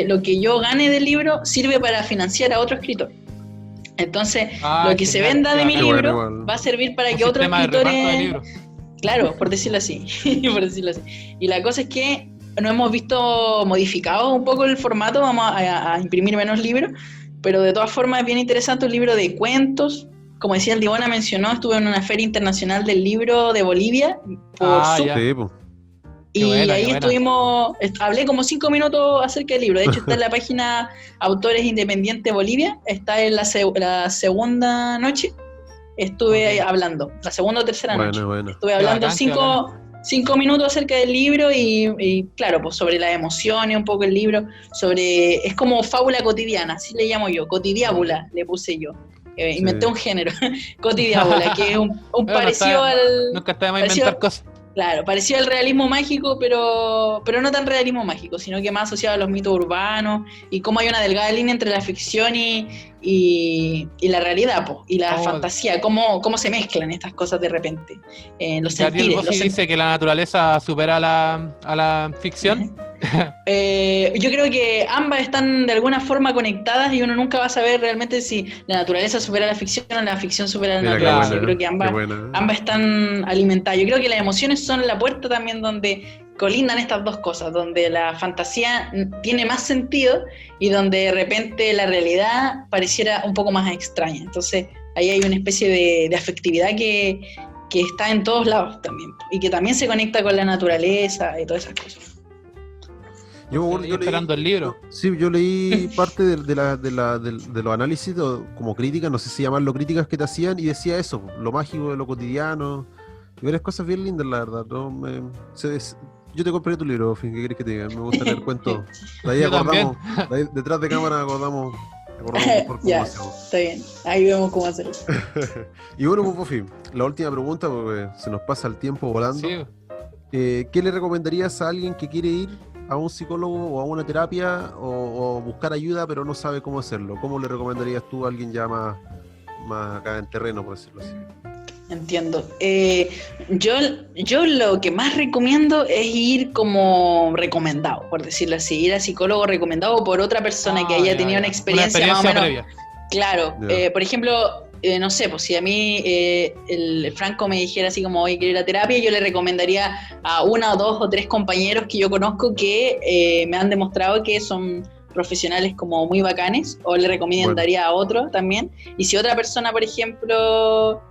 lo que yo gane del libro sirve para financiar a otro escritor. Entonces, lo que se venda de mi libro va a servir para que otros escritores... Claro, por decirlo así. Y la cosa es que nos hemos visto modificados un poco el formato, vamos a imprimir menos libros, pero de todas formas es bien interesante un libro de cuentos. Como decía el Divona, mencionó, estuve en una feria internacional del libro de Bolivia por Zoom. Sí, pues. Y ahí estuvimos, hablé como 5 minutos acerca del libro. De hecho, está en la página Autores Independientes Bolivia, está en la segunda noche. Estuve hablando, la segunda o tercera noche. Estuve hablando 5 minutos acerca del libro y claro, pues sobre las emociones, un poco el libro, es como fábula cotidiana, así le llamo yo, cotidiábula le puse yo. Inventé un género, cotidiábula, que es un parecido al... Nunca está de más inventar cosas. Claro, parecido al realismo mágico, pero no tan realismo mágico, sino que más asociado a los mitos urbanos y cómo hay una delgada línea entre la ficción y la realidad, y la fantasía, cómo se mezclan estas cosas de repente. Los sentires. Dice que la naturaleza supera a la ficción. Yo creo que ambas están de alguna forma conectadas y uno nunca va a saber realmente si la naturaleza supera la ficción o la ficción supera la naturaleza. Yo creo que ambas están alimentadas. Yo creo que las emociones son la puerta también donde colindan estas dos cosas, donde la fantasía tiene más sentido y donde de repente la realidad pareciera un poco más extraña. Entonces ahí hay una especie de afectividad que está en todos lados también y que también se conecta con la naturaleza y todas esas cosas. Yo esperando el libro. Sí, yo leí parte de los análisis como críticas, no sé si llamarlo críticas que te hacían, y decía eso, lo mágico de lo cotidiano, y varias cosas bien lindas, la verdad. ¿No? yo te compré tu libro, Bofi, ¿qué querés que te diga? Me gusta leer cuentos. De ahí Yo acordamos, de ahí, detrás de cámara acordamos mejor cómo Ya, hacemos. está bien. Ahí vemos cómo hacerlo. Y bueno, pues, Bofi, la última pregunta, porque se nos pasa el tiempo volando. Sí. ¿Qué le recomendarías a alguien que quiere ir a un psicólogo o a una terapia o buscar ayuda pero no sabe cómo hacerlo? ¿Cómo le recomendarías tú a alguien ya más acá en terreno, por decirlo así? Entiendo. Yo lo que más recomiendo es ir como recomendado, por decirlo así, ir a psicólogo recomendado por otra persona que haya tenido una experiencia más o menos. previa. Claro, Ya. por ejemplo, no sé, pues si a mí el Franco me dijera así como hoy quiero ir a terapia, yo le recomendaría a 1 o 2 o 3 compañeros que yo conozco que me han demostrado que son profesionales como muy bacanes, o le recomendaría a otro también. Y si otra persona, por ejemplo,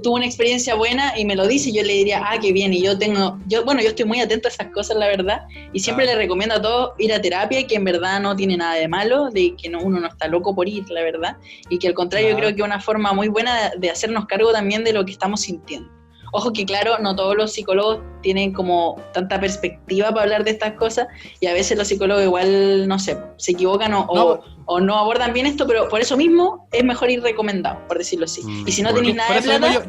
tuvo una experiencia buena y me lo dice, yo le diría, qué bien, y yo estoy muy atento a esas cosas, la verdad, y siempre le recomiendo a todos ir a terapia, que en verdad no tiene nada de malo, de que uno no está loco por ir, la verdad, y que al contrario creo que es una forma muy buena de hacernos cargo también de lo que estamos sintiendo. Ojo que claro, no todos los psicólogos tienen como tanta perspectiva para hablar de estas cosas, y a veces los psicólogos igual, no sé, se equivocan o no abordan bien esto, pero por eso mismo es mejor ir recomendado, por decirlo así. Y si no tenéis nada de plata,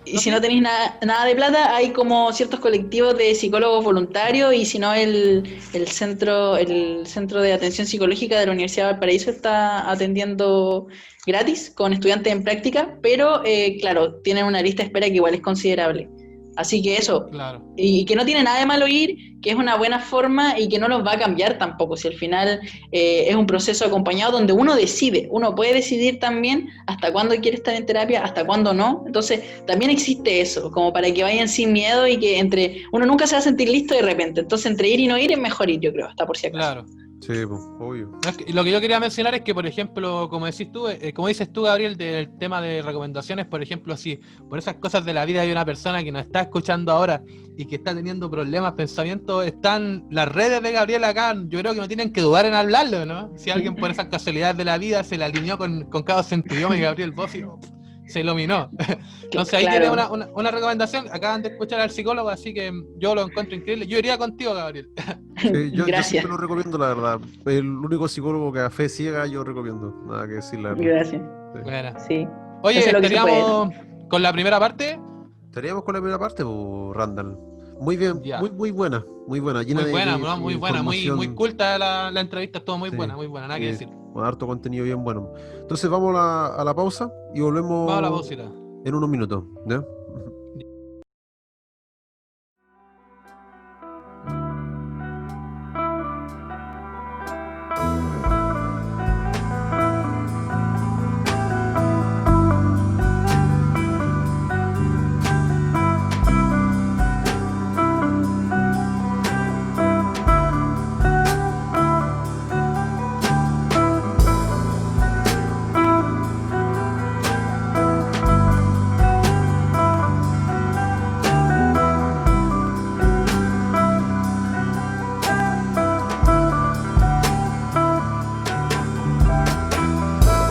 si no tenéis nada de plata, hay como ciertos colectivos de psicólogos voluntarios, y si no el centro de atención psicológica de la Universidad de Valparaíso está atendiendo gratis con estudiantes en práctica, pero claro, tienen una lista de espera que igual es considerable. Así que eso, Claro. y que no tiene nada de malo ir, que es una buena forma y que no los va a cambiar tampoco, si al final es un proceso acompañado donde uno puede decidir también hasta cuándo quiere estar en terapia, hasta cuándo no. Entonces también existe eso, como para que vayan sin miedo, y que uno nunca se va a sentir listo de repente, entonces entre ir y no ir es mejor ir, yo creo, hasta por si acaso. Claro. Sí, pues, obvio. Lo que yo quería mencionar es que, por ejemplo, como dices tú, Gabriel, del tema de recomendaciones, por ejemplo, si por esas cosas de la vida hay una persona que nos está escuchando ahora y que está teniendo problemas, pensamientos, están las redes de Gabriel acá, yo creo que no tienen que dudar en hablarlo, ¿no? Si alguien por esas casualidades de la vida se le alineó con Caos en tu idioma y Gabriel Bofi se iluminó. Entonces ahí Claro. tiene una recomendación. Acaban de escuchar al psicólogo, así que yo lo encuentro increíble. Yo iría contigo, Gabriel. Sí, yo Gracias. siempre lo recomiendo, la verdad. El único psicólogo que a fe ciega yo recomiendo. Nada que decir, la verdad. Gracias. Bueno. Sí. Oye, Eso es lo que se estaríamos con la primera parte. Estaríamos con la primera parte, pues, Randall. Muy bien, Ya. muy buena, llena Muy buena, de ¿no? Muy buena, muy información. culta la entrevista, estuvo muy Sí, buena, nada que decir. Con harto contenido bien bueno. Entonces vamos a la pausa y volvemos Vamos a la pausita. en unos minutos, ¿ya?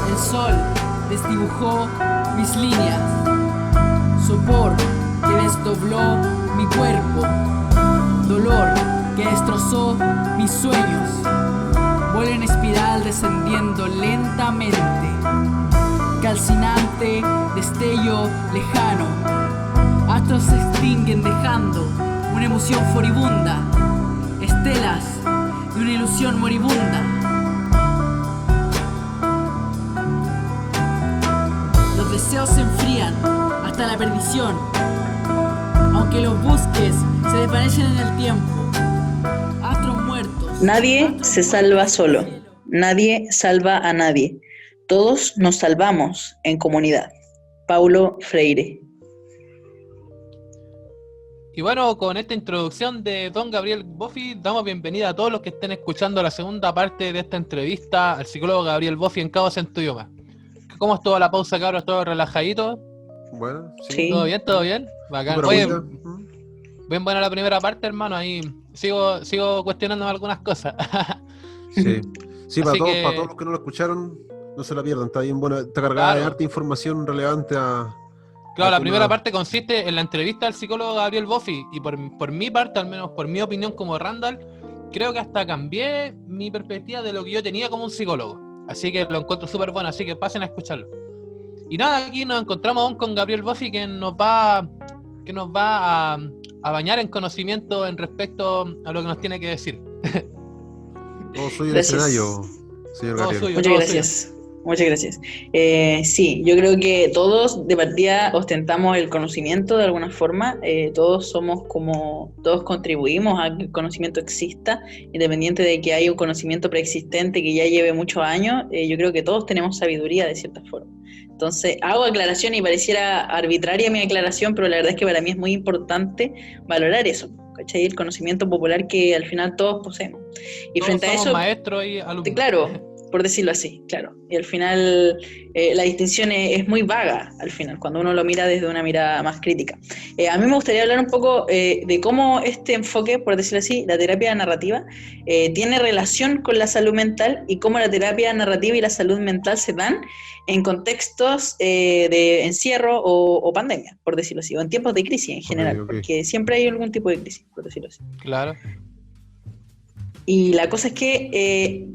El sol desdibujó mis líneas, sopor que desdobló mi cuerpo, dolor que destrozó mis sueños, vuelo en espiral descendiendo lentamente, calcinante destello lejano, astros se extinguen dejando una emoción furibunda, estelas de una ilusión moribunda. Los deseos se enfrían hasta la perdición, aunque los busques se desvanecen en el tiempo. Astros muertos. Nadie se salva solo, nadie salva a nadie. Todos nos salvamos en comunidad. Paulo Freire. Y bueno, con esta introducción de don Gabriel Bofi, damos bienvenida a todos los que estén escuchando la segunda parte de esta entrevista al psicólogo Gabriel Bofi en Caos en tu idioma. ¿Cómo estuvo la pausa, cabros? ¿Todo relajadito? Bueno, Sí. ¿Todo bien? ¿Todo bien? Bacán. Súper Oye, agüita. bien buena la primera parte, hermano. Ahí sigo cuestionándome algunas cosas. Sí, sí, para Así todos, que- para todos los que no lo escucharon, no se la pierdan, está bien buena, está cargada de Claro. harta información relevante Claro, la alguna- primera parte consiste en la entrevista al psicólogo Gabriel Boffi, y por mi parte, al menos por mi opinión como Randall, creo que hasta cambié mi perspectiva de lo que yo tenía como un psicólogo. Así que lo encuentro súper bueno, así que pasen a escucharlo. Y nada, aquí nos encontramos aún con Gabriel Boffi, que nos va a bañar en conocimiento en respecto a lo que nos tiene que decir. Oh, soy el Gracias. escenario, señor Todo Gabriel. suyo, Muchas todo gracias. Muchas gracias. Sí, yo creo que todos de partida ostentamos el conocimiento de alguna forma. Todos todos contribuimos a que el conocimiento exista, independiente de que haya un conocimiento preexistente que ya lleve muchos años. Yo creo que todos tenemos sabiduría de cierta forma. Entonces, hago aclaración y pareciera arbitraria mi aclaración, pero la verdad es que para mí es muy importante valorar eso, ¿cachai? El conocimiento popular que al final todos poseemos. Y Todos frente a somos eso, maestros y alumnos. claro, por decirlo así, claro. Y al final la distinción es muy vaga, al final, cuando uno lo mira desde una mirada más crítica. A mí me gustaría hablar un poco de cómo este enfoque, por decirlo así, la terapia narrativa, tiene relación con la salud mental y cómo la terapia narrativa y la salud mental se dan en contextos de encierro o pandemia, por decirlo así, o en tiempos de crisis en general, ok. porque siempre hay algún tipo de crisis, por decirlo así. Claro. Y la cosa es que,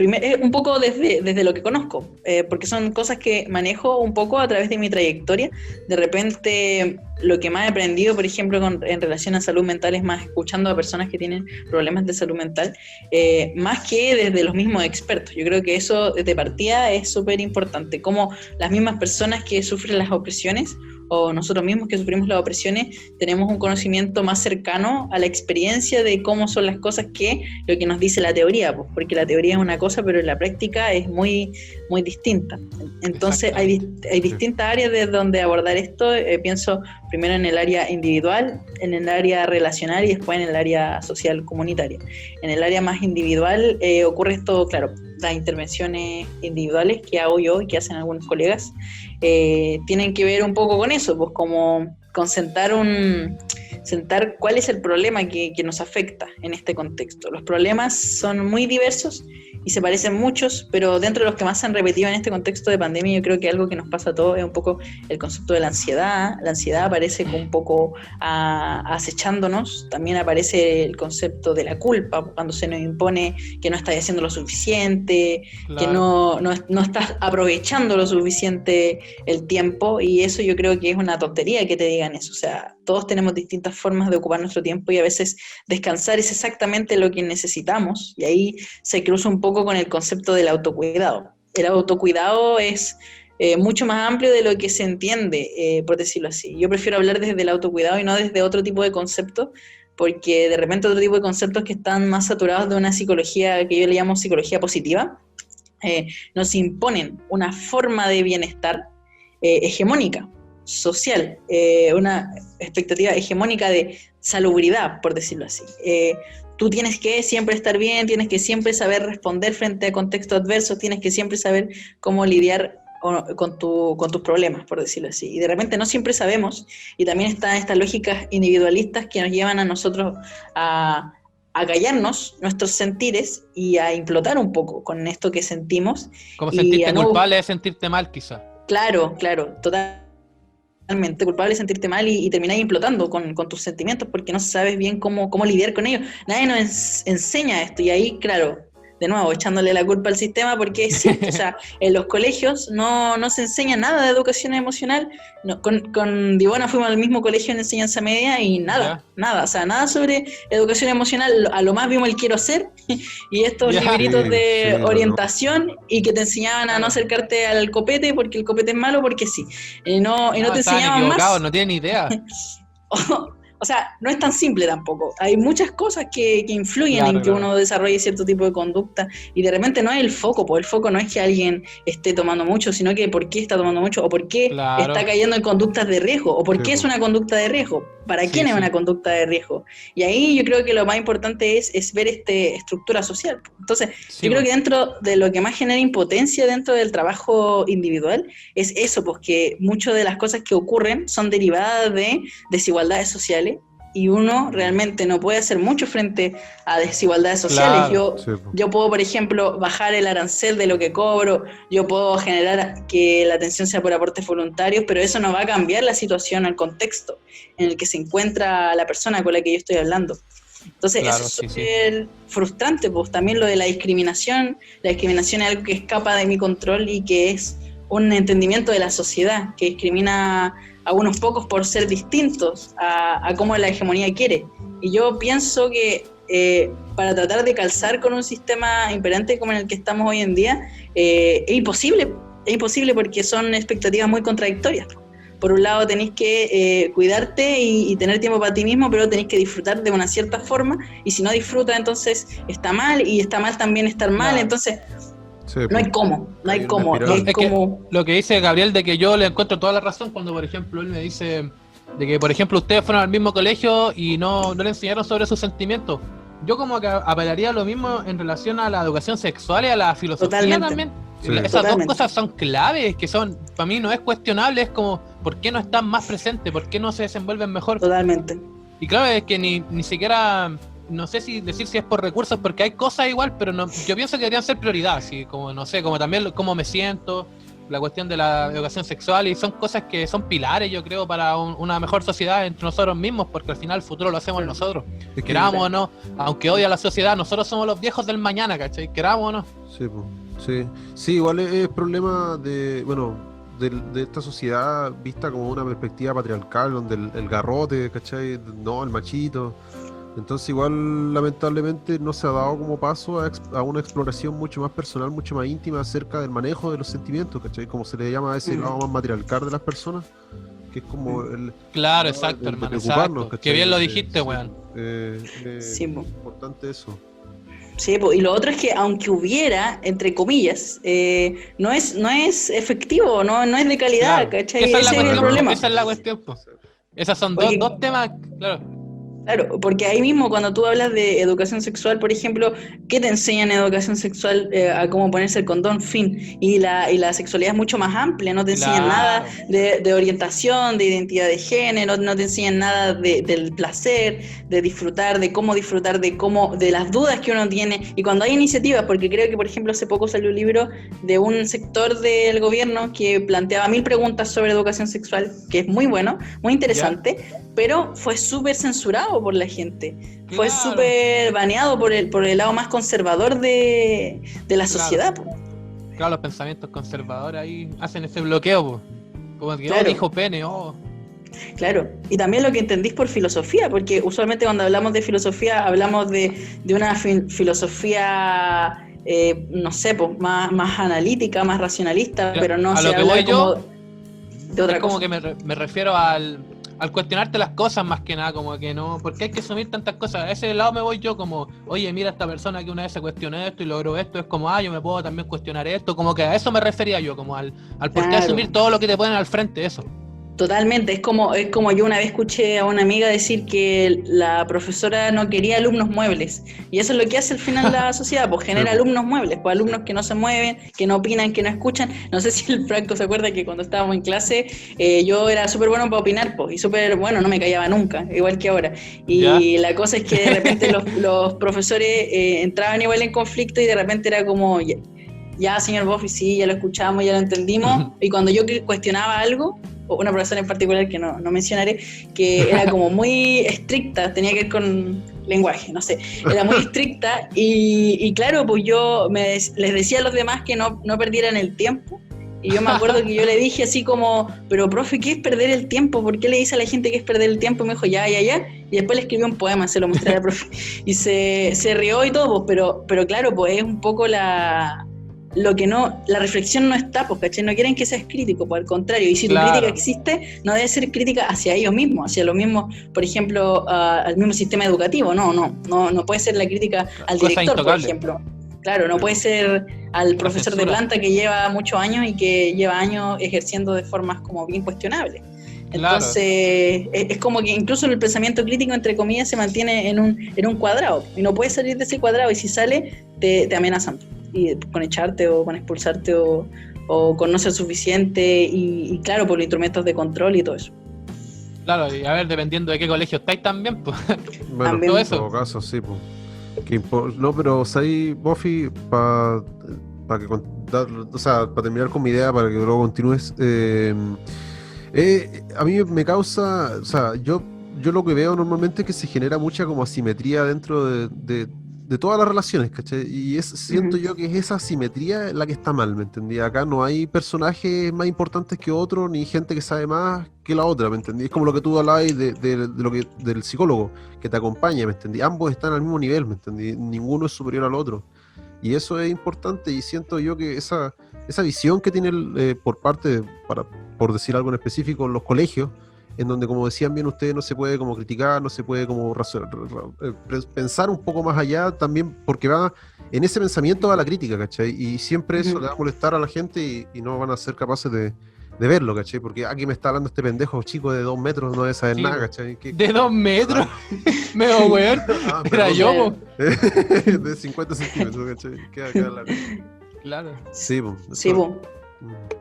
un poco desde lo que conozco, porque son cosas que manejo un poco a través de mi trayectoria. De repente, lo que más he aprendido, por ejemplo, en relación a salud mental, es más escuchando a personas que tienen problemas de salud mental, más que desde los mismos expertos. Yo creo que eso, desde partida, es súper importante. Como las mismas personas que sufren las opresiones, o nosotros mismos que sufrimos las opresiones, tenemos un conocimiento más cercano a la experiencia de cómo son las cosas que lo que nos dice la teoría, pues, porque la teoría es una cosa, pero en la práctica es muy, muy distinta. Entonces hay distintas áreas de donde abordar esto. Pienso primero en el área individual, en el área relacional y después en el área social comunitaria. En el área más individual ocurre esto, claro, las intervenciones individuales que hago yo y que hacen algunos colegas, tienen que ver un poco con eso, pues como con sentar cuál es el problema que nos afecta en este contexto. Los problemas son muy diversos y se parecen muchos, pero dentro de los que más se han repetido en este contexto de pandemia, yo creo que algo que nos pasa a todos es un poco el concepto de la ansiedad. La ansiedad aparece como un poco acechándonos. También aparece el concepto de la culpa, cuando se nos impone que no estás haciendo lo suficiente, Claro. que no estás aprovechando lo suficiente el tiempo, y eso yo creo que es una tontería que te digan eso. O sea, todos tenemos distintas formas de ocupar nuestro tiempo y a veces descansar es exactamente lo que necesitamos, y ahí se cruza un poco con el concepto del autocuidado. El autocuidado es mucho más amplio de lo que se entiende, por decirlo así. Yo prefiero hablar desde el autocuidado y no desde otro tipo de conceptos, porque de repente otro tipo de conceptos que están más saturados de una psicología que yo le llamo psicología positiva, nos imponen una forma de bienestar hegemónica, social, una expectativa hegemónica de salubridad, por decirlo así. Tú tienes que siempre estar bien, tienes que siempre saber responder frente a contextos adversos, tienes que siempre saber cómo lidiar con tus problemas, por decirlo así. Y de repente no siempre sabemos, y también están estas lógicas individualistas que nos llevan a nosotros a callarnos nuestros sentires y a implotar un poco con esto que sentimos. Como y sentirte a no- culpable es sentirte mal, quizá. Claro, totalmente culpable de sentirte mal y terminar implotando con tus sentimientos porque no sabes bien cómo lidiar con ellos. Nadie nos enseña esto, y ahí, claro, de nuevo, echándole la culpa al sistema, porque es cierto, o sea, en los colegios no se enseña nada de educación emocional. No, con Divona fuimos al mismo colegio en enseñanza media y nada, o sea, nada sobre educación emocional. A lo más vimos el quiero ser y estos Ya. libritos de Sí, orientación y que te enseñaban a no acercarte al copete porque el copete es malo, porque sí. Y no te estaban enseñaban equivocados, más. no tienen ni idea. O sea, no es tan simple tampoco. Hay muchas cosas que influyen Claro, en que claro. uno desarrolle cierto tipo de conducta, y de repente no es el foco, pues el foco no es que alguien esté tomando mucho, sino que por qué está tomando mucho, o por qué Claro. está cayendo en conductas de riesgo, o por Sí, qué es pues. una conducta de riesgo, para Sí, quién es sí. una conducta de riesgo. Y ahí yo creo que lo más importante es ver estructura social. Entonces, Sí, yo creo pues. que dentro de lo que más genera impotencia dentro del trabajo individual es eso, pues que muchas de las cosas que ocurren son derivadas de desigualdades sociales, y uno realmente no puede hacer mucho frente a desigualdades sociales. Claro, Yo puedo, por ejemplo, bajar el arancel de lo que cobro, yo puedo generar que la atención sea por aportes voluntarios, pero eso no va a cambiar la situación, el contexto en el que se encuentra la persona con la que yo estoy hablando. Entonces, claro, eso es súper frustrante, pues también lo de la discriminación es algo que escapa de mi control y que es un entendimiento de la sociedad, que discrimina a unos pocos por ser distintos a cómo la hegemonía quiere. Y yo pienso que para tratar de calzar con un sistema imperante como en el que estamos hoy en día, es imposible porque son expectativas muy contradictorias. Por un lado tenés que cuidarte y tener tiempo para ti mismo, pero tenés que disfrutar de una cierta forma, y si no disfrutas entonces está mal, y está mal también estar mal, entonces no hay cómo. Es como... Lo que dice Gabriel, de que yo le encuentro toda la razón cuando, por ejemplo, él me dice de que, por ejemplo, ustedes fueron al mismo colegio y no le enseñaron sobre sus sentimientos. Yo como que apelaría a lo mismo en relación a la educación sexual y a la filosofía. Totalmente. También. Sí. Esas dos cosas son claves, que son, para mí no es cuestionable, es como, ¿por qué no están más presentes? ¿Por qué no se desenvuelven mejor? Totalmente. Y claro, es que ni siquiera, no sé si decir si es por recursos, porque hay cosas igual, pero no, yo pienso que deberían ser prioridad, así como, no sé, como también cómo me siento, la cuestión de la educación sexual, y son cosas que son pilares, yo creo, para una mejor sociedad entre nosotros mismos, porque al final el futuro lo hacemos nosotros, queramos o no, aunque odie a la sociedad, nosotros somos los viejos del mañana, ¿cachai? Queramos o no. Sí, igual es problema de esta sociedad vista como una perspectiva patriarcal, donde el garrote, ¿cachai? No, el machito. Entonces igual lamentablemente no se ha dado como paso a una exploración mucho más personal, mucho más íntima acerca del manejo de los sentimientos, ¿cachai? Como se le llama a ese lado más matriarcal de las personas, que es como el... Claro, exacto, hermano, exacto. ¿Cachai? Que bien lo dijiste, weón. Sí, importante eso. Sí, y lo otro es que aunque hubiera, entre comillas, no es efectivo, no es de calidad, claro. ¿Cachai? Ese es el problema. Esa es la cuestión, pues. Esas son dos temas, claro. Claro, porque ahí mismo cuando tú hablas de educación sexual, por ejemplo, ¿qué te enseñan en educación sexual a cómo ponerse el condón? Fin. Y la sexualidad es mucho más amplia, no te enseñan nada de orientación, de identidad de género, no te enseñan nada del placer, de disfrutar, de las dudas que uno tiene. Y cuando hay iniciativas, porque creo que, por ejemplo, hace poco salió un libro de un sector del gobierno que planteaba 1000 preguntas sobre educación sexual, que es muy bueno, muy interesante, pero fue súper censurado por la gente, fue súper baneado por el lado más conservador de la sociedad. Claro, los pensamientos conservadores ahí hacen ese bloqueo, como que dijo pene, Claro, y también lo que entendís por filosofía, porque usualmente cuando hablamos de filosofía hablamos de una filosofía no sé, más analítica, más racionalista, pero no se habla como de otra cosa. Como que me refiero al cuestionarte las cosas más que nada, como que no, porque hay que asumir tantas cosas. A ese lado me voy yo como, oye, mira esta persona que una vez se cuestionó esto y logró esto, es como, yo me puedo también cuestionar esto, como que a eso me refería yo, como al por qué asumir todo lo que te ponen al frente, eso. Totalmente, es como yo una vez escuché a una amiga decir que la profesora no quería alumnos muebles, y eso es lo que hace al final la sociedad, pues genera alumnos muebles, pues alumnos que no se mueven, que no opinan, que no escuchan. No sé si el Franco se acuerda que cuando estábamos en clase yo era súper bueno para opinar, pues, y súper bueno, no me callaba nunca, igual que ahora, y la cosa es que de repente los profesores entraban igual en conflicto y de repente era como, ya señor Boffi, sí, ya lo escuchamos, ya lo entendimos, y cuando yo cuestionaba algo, una profesora en particular que no mencionaré, que era como muy estricta, tenía que ver con lenguaje, no sé, era muy estricta y claro, pues yo les decía a los demás que no perdieran el tiempo, y yo me acuerdo que yo le dije así como, pero profe, ¿qué es perder el tiempo? ¿Por qué le dice a la gente que es perder el tiempo? Y me dijo, ya, y después le escribió un poema, se lo mostré al profe, y se rió y todo, pues, pero claro, pues es un poco la reflexión no está, pues, ¿cachai? No quieren que seas crítico, pues al contrario, y si tu crítica existe, no debe ser crítica hacia ellos mismos, hacia los mismos, por ejemplo, al mismo sistema educativo, no puede ser la crítica al director, por ejemplo. Claro, no puede ser al profesor de planta que lleva muchos años y que lleva años ejerciendo de formas como bien cuestionables. Entonces, es como que incluso el pensamiento crítico, entre comillas, se mantiene en un cuadrado, y no puedes salir de ese cuadrado, y si sale, te amenazan, y con echarte o con expulsarte o con no ser suficiente, y claro, por los instrumentos de control y todo eso. Claro, y a ver, dependiendo de qué colegio estáis también, pues. Bueno, También. Todo en eso. todo caso, sí, pues. No, pero ahí, Buffy, para que o sea, para terminar con mi idea, para que luego continúes, a mí me causa, o sea, yo lo que veo normalmente es que se genera mucha como asimetría dentro de todas las relaciones, ¿cachai? Y siento yo que es esa asimetría la que está mal, ¿me entendí? Acá no hay personajes más importantes que otros, ni gente que sabe más que la otra, ¿me entendí? Es como lo que tú hablabas del psicólogo que te acompaña, ¿me entendí? Ambos están al mismo nivel, ¿me entendí? Ninguno es superior al otro. Y eso es importante, y siento yo que esa visión que tiene por parte, por decir algo en específico, los colegios, en donde, como decían bien ustedes, no se puede como criticar, no se puede como pensar un poco más allá también, porque va en ese pensamiento va la crítica, ¿cachai? Y siempre eso le va a molestar a la gente y no van a ser capaces de verlo, ¿cachai? Porque aquí me está hablando este pendejo chico de 2 metros, no debe saber Sí, nada, ¿cachai? De 2 metros, medio weón. Ah, Era perdón. yo, po. De 50 centímetros, ¿cachai? Queda la... Claro. Sí, pues. Sí, po.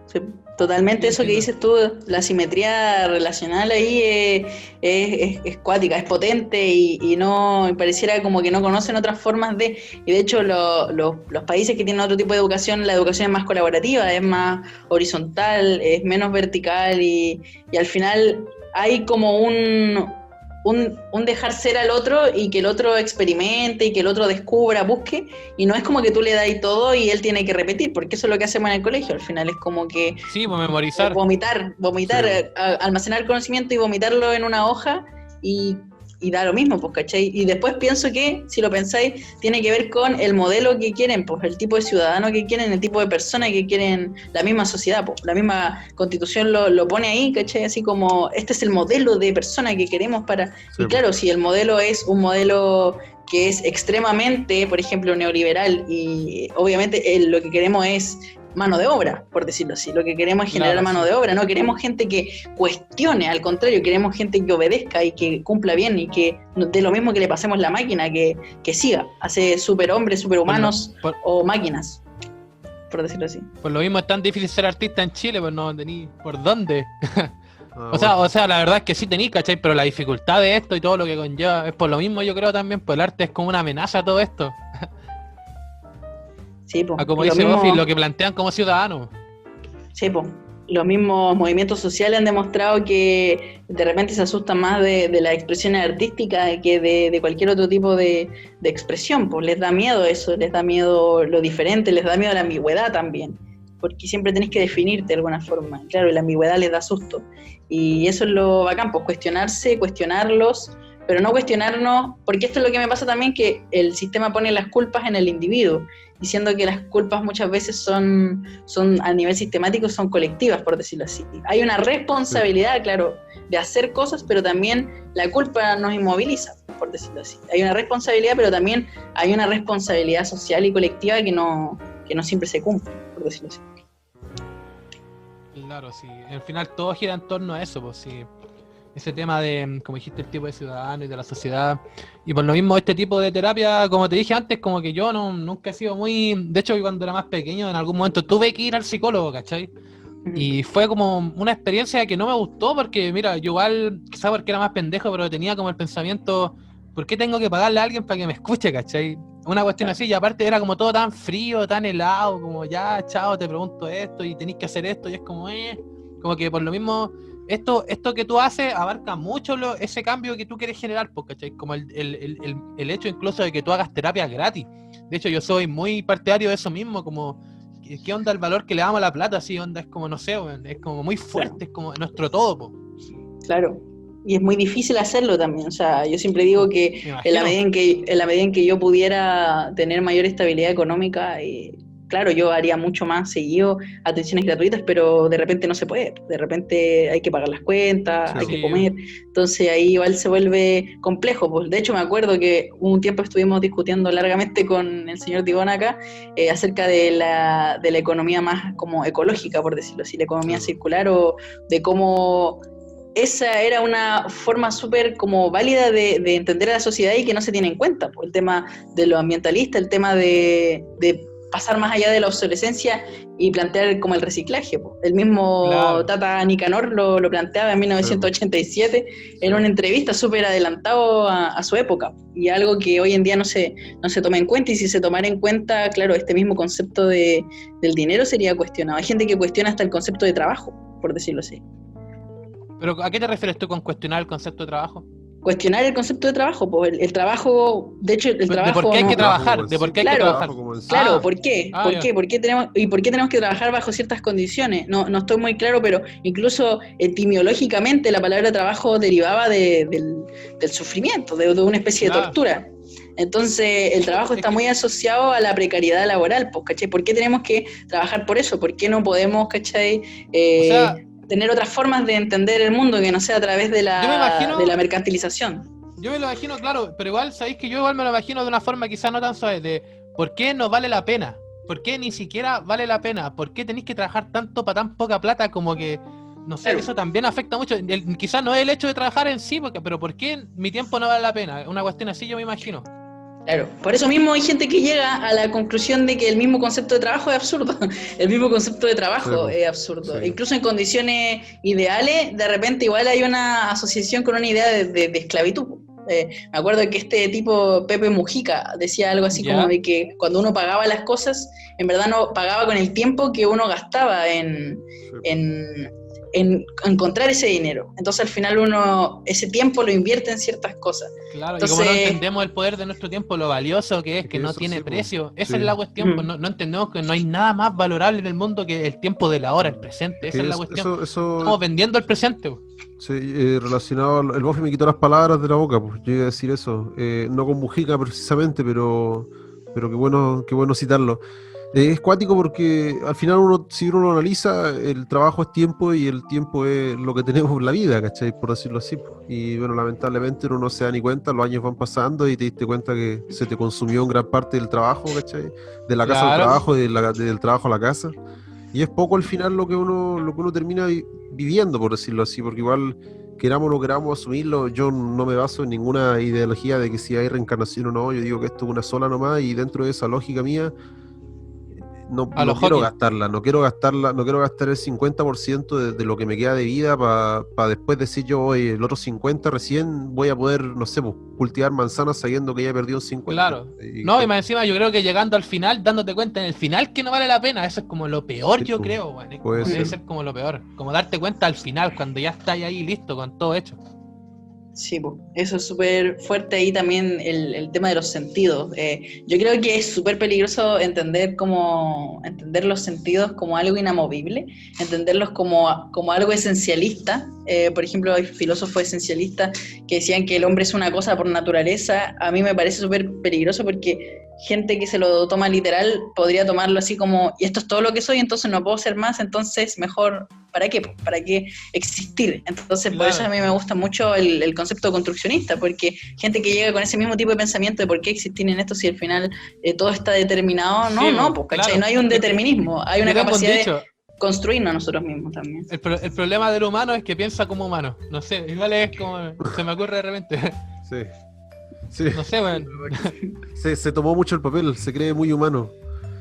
Sí, totalmente Sí, eso que entiendo. dices tú, la simetría relacional ahí es cuática, es potente y no y pareciera como que no conocen otras formas y de hecho los países que tienen otro tipo de educación, la educación es más colaborativa, es más horizontal, es menos vertical y al final hay como un dejar ser al otro y que el otro experimente y que el otro descubra, busque, y no es como que tú le das todo y él tiene que repetir, porque eso es lo que hacemos en el colegio, al final es como que Sí, pues memorizar. vomitar, Sí. almacenar conocimiento y vomitarlo en una hoja y da lo mismo, pues, ¿cachai? Y después pienso que, si lo pensáis, tiene que ver con el modelo que quieren, pues, el tipo de ciudadano que quieren, el tipo de persona que quieren, la misma sociedad, pues, la misma constitución lo pone ahí, ¿cachai? Así como, este es el modelo de persona que queremos para... Sí, Y claro, si el modelo es un modelo que es extremadamente, por ejemplo, neoliberal y obviamente lo que queremos es mano de obra, por decirlo así. Lo que queremos es generar Claro, mano sí. de obra, no queremos gente que cuestione, al contrario, queremos gente que obedezca y que cumpla bien y que de lo mismo que le pasemos la máquina, que siga, hace superhombres, superhumanos o máquinas, por decirlo así. Por lo mismo es tan difícil ser artista en Chile, pues no tení por dónde. Ah, O sea, la verdad es que sí tení, ¿cachai? Pero la dificultad de esto y todo lo que conlleva, es por lo mismo yo creo también, pues el arte es como una amenaza a todo esto. Sí, po. A como Lo dice mismo- Buffy, lo que plantean como ciudadanos. Sí, po. Los mismos movimientos sociales han demostrado que de repente se asustan más de las expresiones artísticas que de cualquier otro tipo de expresión, pues les da miedo eso, les da miedo lo diferente, les da miedo la ambigüedad también, porque siempre tenés que definirte de alguna forma, claro, y la ambigüedad les da susto, y eso es lo bacán, pues cuestionarse, cuestionarlos, pero no cuestionarnos, porque esto es lo que me pasa también, que el sistema pone las culpas en el individuo, diciendo que las culpas muchas veces son a nivel sistemático, son colectivas, por decirlo así. Hay una responsabilidad, claro, de hacer cosas, pero también la culpa nos inmoviliza, por decirlo así. Hay una responsabilidad, pero también hay una responsabilidad social y colectiva que no siempre se cumple, por decirlo así. Claro, sí. Al final todo gira en torno a eso, pues sí. Ese tema de, como dijiste, el tipo de ciudadano y de la sociedad. Y por lo mismo, este tipo de terapia, como te dije antes, como que yo nunca he sido muy... De hecho, cuando era más pequeño, en algún momento tuve que ir al psicólogo, ¿cachai? Y fue como una experiencia que no me gustó porque, mira, yo igual, quizá porque era más pendejo, pero tenía como el pensamiento, ¿por qué tengo que pagarle a alguien para que me escuche, cachai? Una cuestión así, y aparte era como todo tan frío, tan helado, como ya, chao, te pregunto esto y tenéis que hacer esto, y es como que por lo mismo, esto que tú haces abarca mucho ese cambio que tú quieres generar, ¿cachai? Como el hecho incluso de que tú hagas terapia gratis. De hecho, yo soy muy partidario de eso mismo, como... ¿Qué onda el valor que le damos a la plata? Así onda, es como, no sé, es como muy fuerte, es como nuestro todo, po. Claro, y es muy difícil hacerlo también, o sea, yo siempre digo que en la medida en que yo pudiera tener mayor estabilidad económica, claro, yo haría mucho más seguido atenciones gratuitas, pero de repente no se puede, de repente hay que pagar las cuentas, hay que comer, entonces ahí igual se vuelve complejo, pues de hecho me acuerdo que un tiempo estuvimos discutiendo largamente con el señor Tibón acá acerca de la economía más como ecológica, por decirlo así, la economía circular o de cómo esa era una forma súper como válida de entender a la sociedad y que no se tiene en cuenta, pues, el tema de lo ambientalista, el tema de pasar más allá de la obsolescencia y plantear como el reciclaje, po. El mismo Claro. Tata Nicanor lo planteaba en 1987 en una entrevista súper adelantado a su época, y algo que hoy en día no se toma en cuenta, y si se tomara en cuenta, claro, este mismo concepto del dinero sería cuestionado. Hay gente que cuestiona hasta el concepto de trabajo, por decirlo así. Pero ¿a qué te refieres tú con cuestionar el concepto de trabajo? Cuestionar el concepto de trabajo, pues el trabajo, de hecho el trabajo... ¿De por qué hay que no- trabajar? ¿De por qué hay que Claro. trabajar? Claro, Ah, ¿por qué? ah, ¿Por ya. qué? ¿Por qué tenemos que trabajar bajo ciertas condiciones? No estoy muy claro, pero incluso etimológicamente la palabra trabajo derivaba del sufrimiento, de una especie de Claro. tortura. Entonces, el trabajo está muy asociado a la precariedad laboral, pues, ¿cachai? ¿Por qué tenemos que trabajar por eso? ¿Por qué no podemos, ¿cachai? O sea, Tener otras formas de entender el mundo que no sea a través de yo me imagino- de la mercantilización. yo me lo imagino, claro, pero igual, sabéis que yo igual me lo imagino de una forma quizás no tan suave, de ¿por qué no vale la pena? ¿Por qué ni siquiera vale la pena? ¿Por qué tenéis que trabajar tanto para tan poca plata? Como que, no sé, Claro. eso también afecta mucho. Quizás no es el hecho de trabajar en sí, pero ¿por qué mi tiempo no vale la pena? Una cuestión así yo me imagino. Claro, por eso mismo hay gente que llega a la conclusión de que el mismo concepto de trabajo es absurdo. El mismo concepto de trabajo Sí, es absurdo. sí. Incluso en condiciones ideales, de repente igual hay una asociación con una idea de esclavitud. Me acuerdo que este tipo, Pepe Mujica, decía algo así Ya. como de que cuando uno pagaba las cosas, en verdad no pagaba con el tiempo que uno gastaba en encontrar ese dinero. Entonces al final uno ese tiempo lo invierte en ciertas cosas. Claro, y Entonces- como no entendemos el poder de nuestro tiempo, lo valioso que es, Es que que no eso tiene sí, pues, precio. Esa sí. es la cuestión, pues Mm. no entendemos que no hay nada más valorable en el mundo que el tiempo de la hora, el presente. Esa es la cuestión. Estamos vendiendo el presente, pues. Sí, relacionado, el Bofi me quitó las palabras de la boca, pues yo iba a decir eso, no con Mujica precisamente, pero qué bueno citarlo. Es cuático porque al final si uno lo analiza, el trabajo es tiempo y el tiempo es lo que tenemos en la vida, ¿cachai? Por decirlo así, pues. Y bueno, lamentablemente uno no se da ni cuenta, los años van pasando y te diste cuenta que se te consumió en gran parte del trabajo, ¿cachai? De la casa al Claro. trabajo, del trabajo a la casa. Y es poco al final lo que uno termina viviendo, por decirlo así, porque igual queramos o no queramos asumirlo, yo no me baso en ninguna ideología de que si hay reencarnación o no, yo digo que esto es una sola nomás y dentro de esa lógica mía no A los quiero Hawking. no quiero gastar el 50% de lo que me queda de vida para después decir yo, oye, el otro 50 recién voy a poder, no sé, pues, cultivar manzanas sabiendo que ya he perdido un 50. Claro. No, y más encima yo creo que llegando al final, dándote cuenta en el final que no vale la pena, eso es como lo peor, Sí, yo pues, creo, weón. Es puede como- debe ser. ser como lo peor. Como darte cuenta al final, cuando ya estás ahí listo, con todo hecho. Sí, po. Eso es súper fuerte ahí también el tema de los sentidos. Yo creo que es súper peligroso entender los sentidos como algo inamovible, entenderlos como algo esencialista. Por ejemplo, hay filósofos esencialistas que decían que el hombre es una cosa por naturaleza. A mí me parece súper peligroso porque gente que se lo toma literal podría tomarlo así como, y esto es todo lo que soy, entonces no puedo ser más, entonces mejor, ¿para qué? ¿Para qué existir? Entonces, por Claro. eso a mí me gusta mucho el concepto construccionista, porque gente que llega con ese mismo tipo de pensamiento de por qué existir en esto si al final todo está determinado, Sí, pues, ¿cachai? claro. No hay un determinismo, hay una Yo tengo un capacidad de dicho, construirnos nosotros mismos también. el problema del humano es que piensa como humano. No sé, igual es como, se me ocurre de repente. Sí. Sí. No sé, weón. Se tomó mucho el papel, se cree muy humano.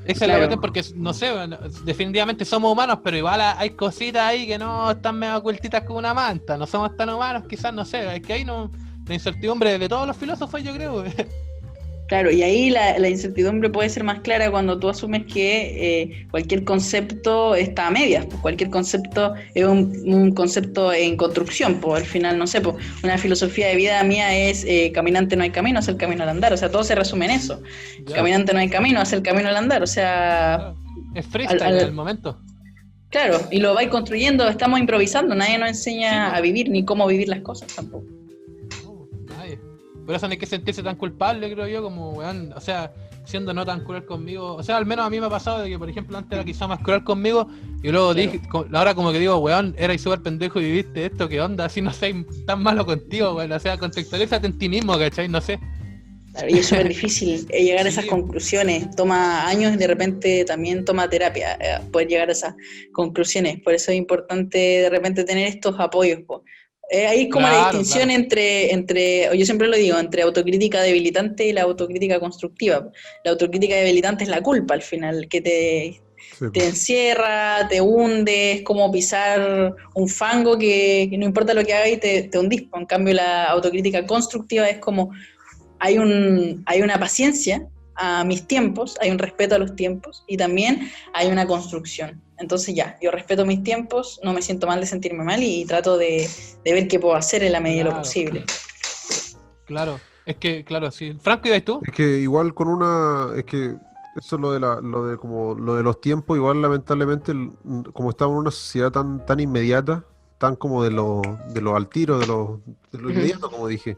Esa es Claro. la cuestión porque, no sé, weón, definitivamente somos humanos, pero igual hay cositas ahí que no están medio ocultitas como una manta. No somos tan humanos, quizás, no sé. Es que ahí no... La incertidumbre de todos los filósofos, yo creo, weón. Claro, y ahí la incertidumbre puede ser más clara cuando tú asumes que cualquier concepto está a medias, pues cualquier concepto es un concepto en construcción, pues al final, no sé, pues una filosofía de vida mía es caminante no hay camino, es el camino al andar, o sea, todo se resume en eso. Ya, Caminante no hay camino, es el camino al andar, o sea, claro. Es freestyle al- en el momento. claro, y lo vais construyendo, estamos improvisando, nadie nos enseña Sí, pues. a vivir ni cómo vivir las cosas tampoco. Nadie. Por eso no hay que sentirse tan culpable, creo yo, como, weón, o sea, siendo no tan cruel conmigo. O sea, al menos a mí me ha pasado de que, por ejemplo, antes era quizá más cruel conmigo, y luego Claro. dije, ahora como que digo, weón, eras súper pendejo y viviste esto, ¿qué onda? Así no sé, tan malo contigo, weón. O sea, contextualízate en ti mismo, ¿cachai? No sé. Claro, y es súper difícil llegar a esas Sí. conclusiones, toma años y de repente también toma terapia poder llegar a esas conclusiones, por eso es importante de repente tener estos apoyos, po. Ahí como la Claro, distinción entre, yo siempre lo digo, entre autocrítica debilitante y la autocrítica constructiva. La autocrítica debilitante es la culpa al final, que Sí, te encierra, te hunde, es como pisar un fango que no importa lo que hagas y te hundís. En cambio, la autocrítica constructiva es como hay una paciencia a mis tiempos, hay un respeto a los tiempos y también hay una construcción. Entonces ya, yo respeto mis tiempos, no me siento mal de sentirme mal y trato de ver qué puedo hacer en la medida de lo Claro. posible. Claro, es que, claro, sí. Franco, ¿y ves tú? es que igual con es que eso es lo de los tiempos, igual lamentablemente, como estamos en una sociedad tan inmediata, tan como de lo al tiro, de lo inmediato, como dije,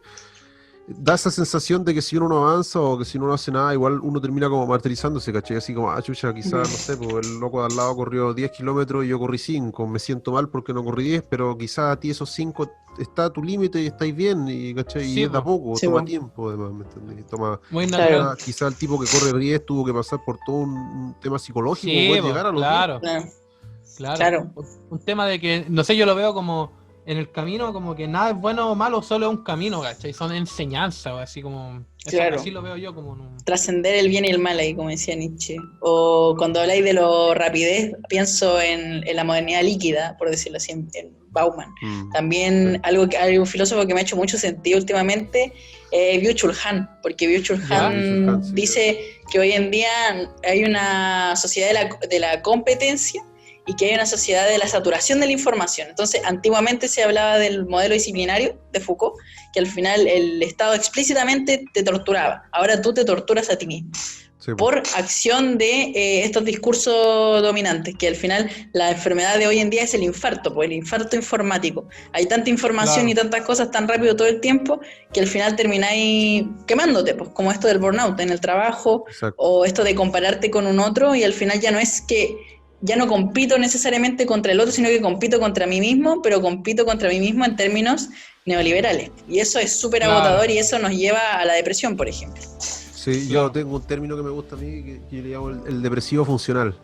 da esa sensación de que si uno no avanza o que si uno no hace nada, igual uno termina como martirizándose, ¿cachai? Así como, chucha, quizás, no sé, pues el loco de al lado corrió 10 kilómetros y yo corrí 5, me siento mal porque no corrí 10, pero quizás a ti esos 5 está a tu límite y estáis bien, y, ¿cachai? Sí, Y es de a po. poco, Sí, toma po. tiempo, además, ¿me entendés? Muy Claro. natural. Quizás el tipo que corre 10 tuvo que pasar por todo un tema psicológico para Sí, poder po, llegar a los 10. claro, Claro. claro. Claro. Un tema de que, no sé, yo lo veo como en el camino, como que nada es bueno o malo, solo es un camino, ¿cachai? Son enseñanzas, o así como... Eso, Claro. así lo veo yo como un... Trascender el bien y el mal ahí, como decía Nietzsche. O cuando habláis de lo rapidez, pienso en la modernidad líquida, por decirlo así, en Bauman. También hay un filósofo que me ha hecho mucho sentido últimamente, Byung-Chul Han, porque Byung-Chul Ya. Han Byung-Chul Han, sí, dice que hoy en día hay una sociedad de la competencia y que hay una sociedad de la saturación de la información. Entonces, antiguamente se hablaba del modelo disciplinario de Foucault, que al final el Estado explícitamente te torturaba. Ahora tú te torturas a ti mismo Sí, po. por acción de estos discursos dominantes, que al final la enfermedad de hoy en día es el infarto, pues el infarto informático. Hay tanta información Claro. y tantas cosas tan rápido todo el tiempo que al final termináis quemándote, pues como esto del burnout en el trabajo Exacto. o esto de compararte con un otro y al final ya no es que ya no compito necesariamente contra el otro, sino que compito contra mí mismo, pero compito contra mí mismo en términos neoliberales. Y eso es súper Claro. agotador y eso nos lleva a la depresión, por ejemplo. Sí, Claro. yo tengo un término que me gusta a mí, que yo le llamo el depresivo funcional.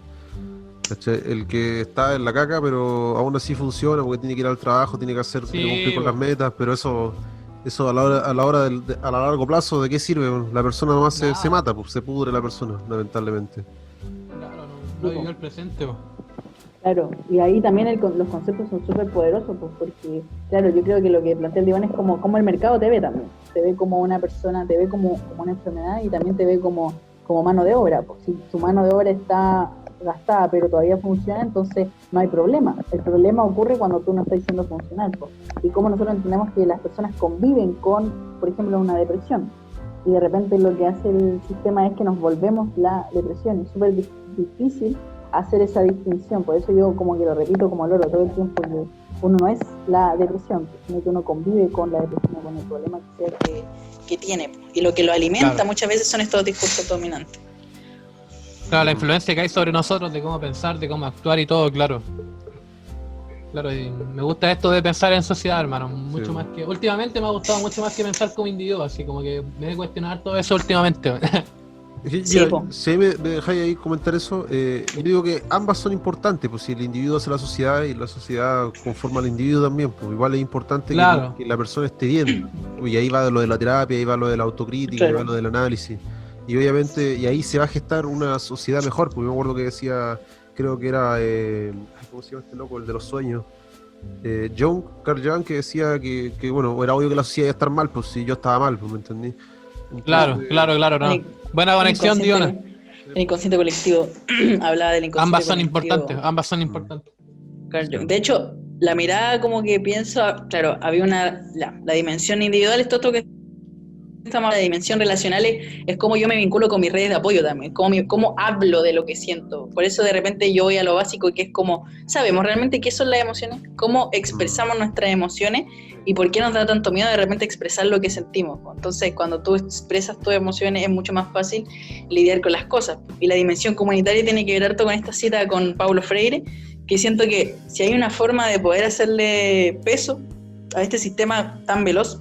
¿Cachai? El que está en la caca, pero aún así funciona porque tiene que ir al trabajo, tiene que hacer, Sí, tiene que cumplir con bo. las metas, pero eso a la hora a largo plazo, ¿de qué sirve? La persona nomás se Nada. mata, pues, se pudre la persona, lamentablemente. Claro, no vivió el presente, po. Claro, y ahí también los conceptos son súper poderosos, pues, porque, claro, yo creo que lo que plantea el Diván es como el mercado te ve también. Te ve como una persona, te ve como una enfermedad y también te ve como mano de obra. Pues, si tu mano de obra está gastada pero todavía funciona, entonces no hay problema. El problema ocurre cuando tú no estás siendo funcional. Pues. Y como nosotros entendemos que las personas conviven con, por ejemplo, una depresión. Y de repente lo que hace el sistema es que nos volvemos la depresión. Es súper difícil hacer esa distinción, por eso yo como que lo repito como loro todo el tiempo, que uno no es la depresión, sino que uno convive con la depresión, con el problema que sea Que tiene. Y lo que lo alimenta Claro. muchas veces son estos discursos dominantes. Claro, la influencia que hay sobre nosotros, de cómo pensar, de cómo actuar y todo, claro. Claro, y me gusta esto de pensar en sociedad, hermano, mucho Sí. más que... Últimamente me ha gustado mucho más que pensar como individuo, así como que me he cuestionado todo eso últimamente. Es que, Sí, mira, po. si me dejáis ahí comentar eso, yo digo que ambas son importantes, pues si el individuo hace la sociedad y la sociedad conforma al individuo también, pues igual es importante Claro. que la persona esté bien. Y ahí va lo de la terapia, ahí va lo de la autocrítica, Claro. ahí va lo del análisis. Y obviamente, y ahí se va a gestar una sociedad mejor, porque yo me acuerdo que decía, creo que era, ¿cómo se llama este loco? El de los sueños. Carl Jung, que decía que, bueno, era obvio que la sociedad iba a estar mal, pues si yo estaba mal, pues me entendí. Entonces, Claro, no. El- Buena conexión, Diona. El inconsciente colectivo. Hablaba del inconsciente Ambas son colectivo. importantes, ambas son importantes. Carl Jung. De hecho, la mirada como que pienso, claro, había la dimensión individual, esto otro que estamos, la dimensión relacional es cómo yo me vinculo con mis redes de apoyo también, cómo hablo de lo que siento. Por eso de repente yo voy a lo básico, que es como, ¿sabemos realmente qué son las emociones? ¿Cómo expresamos nuestras emociones? ¿Y por qué nos da tanto miedo de repente expresar lo que sentimos? Entonces, cuando tú expresas tus emociones es mucho más fácil lidiar con las cosas. Y la dimensión comunitaria tiene que ver harto con esta cita con Paulo Freire, que siento que si hay una forma de poder hacerle peso a este sistema tan veloz,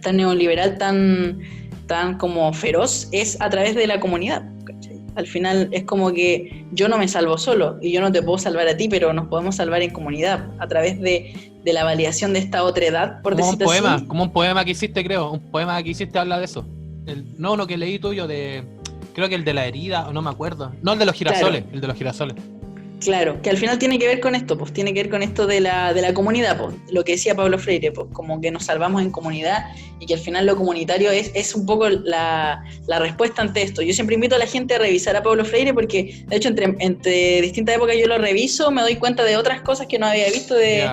tan neoliberal, tan como feroz, es a través de la comunidad, ¿cachai? Al final es como que yo no me salvo solo y yo no te puedo salvar a ti, pero nos podemos salvar en comunidad a través de la validación de esta otra edad, por Como un decirlo poema, así. como un poema que hiciste, creo. Un poema que hiciste habla de eso. No, uno que leí tuyo creo que el de la herida, o no me acuerdo. No, el de los girasoles, el de los girasoles. Claro, que al final tiene que ver con esto, pues tiene que ver con esto de la comunidad, pues, lo que decía Pablo Freire, pues como que nos salvamos en comunidad y que al final lo comunitario es un poco la respuesta ante esto. Yo siempre invito a la gente a revisar a Pablo Freire porque, de hecho, entre distintas épocas yo lo reviso, me doy cuenta de otras cosas que no había visto de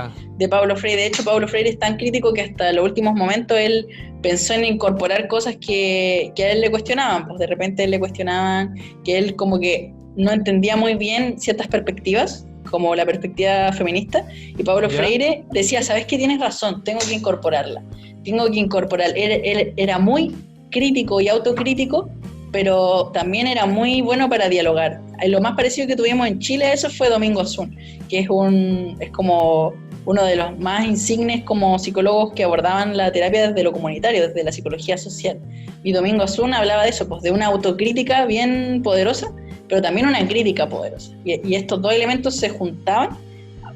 Pablo Freire. De hecho, Pablo Freire es tan crítico que hasta los últimos momentos él pensó en incorporar cosas que a él le cuestionaban, pues de repente le cuestionaban que él como que no entendía muy bien ciertas perspectivas, como la perspectiva feminista, y Pablo Freire decía, ¿sabes qué? Tienes razón, tengo que incorporarla. Él era muy crítico y autocrítico, pero también era muy bueno para dialogar. Lo más parecido que tuvimos en Chile a eso fue Domingo Asun, que es como uno de los más insignes como psicólogos que abordaban la terapia desde lo comunitario, desde la psicología social. Y Domingo Asun hablaba de eso, pues de una autocrítica bien poderosa, pero también una crítica poderosa. Y estos dos elementos se juntaban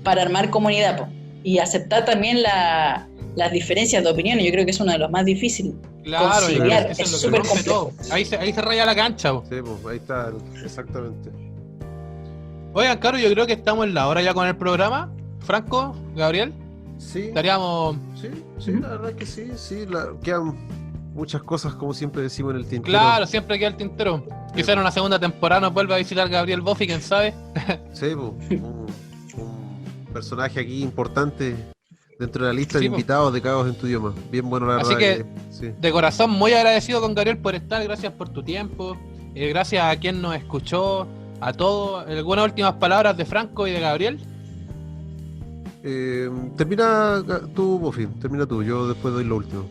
para armar comunidad, pues, y aceptar también las diferencias de opiniones. Yo creo que es uno de los más difíciles. Claro, conciliar, eso es lo que súper rompe complejo. todo. Ahí se raya la cancha, po. Sí, pues ahí está, exactamente. Oigan, Caro, yo creo que estamos en la hora ya con el programa. Franco, Gabriel, Sí, estaríamos... sí, la verdad que sí, quedan muchas cosas, como siempre decimos, en el tintero. Claro, siempre queda el tintero. Quizá en una segunda temporada nos vuelva a visitar Gabriel Boffi, quién sabe. Sí, pues, un personaje aquí importante dentro de la lista de Sí, pues. invitados de Cagos en tu Idioma. Bien bueno, la Así verdad. que, Sí. de corazón, muy agradecido con Gabriel por estar. Gracias por tu tiempo. Gracias a quien nos escuchó, a todos. ¿Algunas últimas palabras de Franco y de Gabriel? Termina tú, Bofi, termina tú, yo después doy lo último.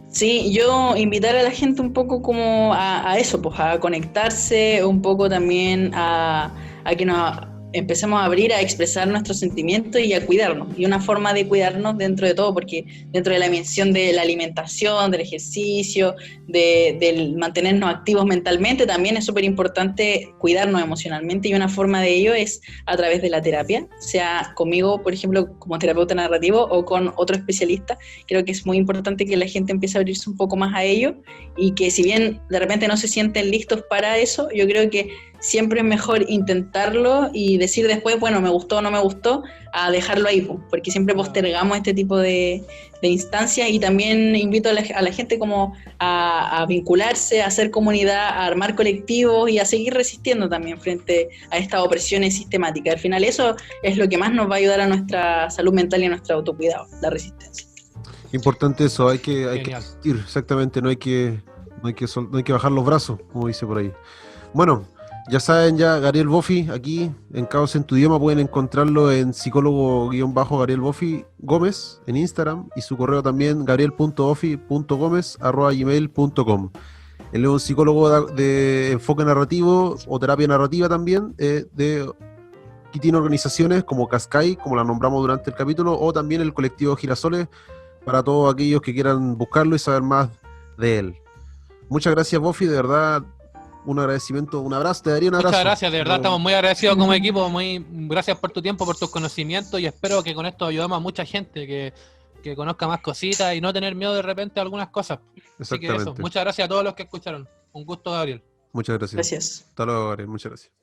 Sí, yo invitar a la gente un poco como a eso, pues a conectarse, un poco también a que nos empecemos a abrir, a expresar nuestros sentimientos y a cuidarnos. Y una forma de cuidarnos dentro de todo, porque dentro de la mención de la alimentación, del ejercicio, del mantenernos activos mentalmente, también es súper importante cuidarnos emocionalmente y una forma de ello es a través de la terapia, sea conmigo, por ejemplo, como terapeuta narrativo o con otro especialista. Creo que es muy importante que la gente empiece a abrirse un poco más a ello y que si bien de repente no se sienten listos para eso, yo creo que siempre es mejor intentarlo y decir después, bueno, me gustó o no me gustó, a dejarlo ahí, porque siempre postergamos este tipo de instancias. Y también invito a la gente como a vincularse, a hacer comunidad, a armar colectivos y a seguir resistiendo también frente a estas opresiones sistemáticas. Al final eso es lo que más nos va a ayudar a nuestra salud mental y a nuestro autocuidado, la resistencia. Importante eso, hay que Genial. resistir, exactamente, no hay que bajar los brazos, como dice por ahí. Bueno, ya saben, Gabriel Boffi, aquí en Caos en tu Idioma, pueden encontrarlo en psicólogo-Gabriel Boffi Gómez en Instagram y su correo también gabriel.boffi.gómez@gmail.com. Él es un psicólogo de enfoque narrativo o terapia narrativa también, que tiene organizaciones como Cascai, como la nombramos durante el capítulo, o también el colectivo Girasoles, para todos aquellos que quieran buscarlo y saber más de él. Muchas gracias, Boffi, de verdad, un agradecimiento, un abrazo, te daría un abrazo. Muchas gracias, de verdad, estamos muy agradecidos como equipo, muy gracias por tu tiempo, por tus conocimientos y espero que con esto ayudemos a mucha gente que conozca más cositas y no tener miedo de repente a algunas cosas. Así que eso, muchas gracias a todos los que escucharon. Un gusto, Gabriel. Muchas gracias. Gracias. Hasta luego, Gabriel, muchas gracias.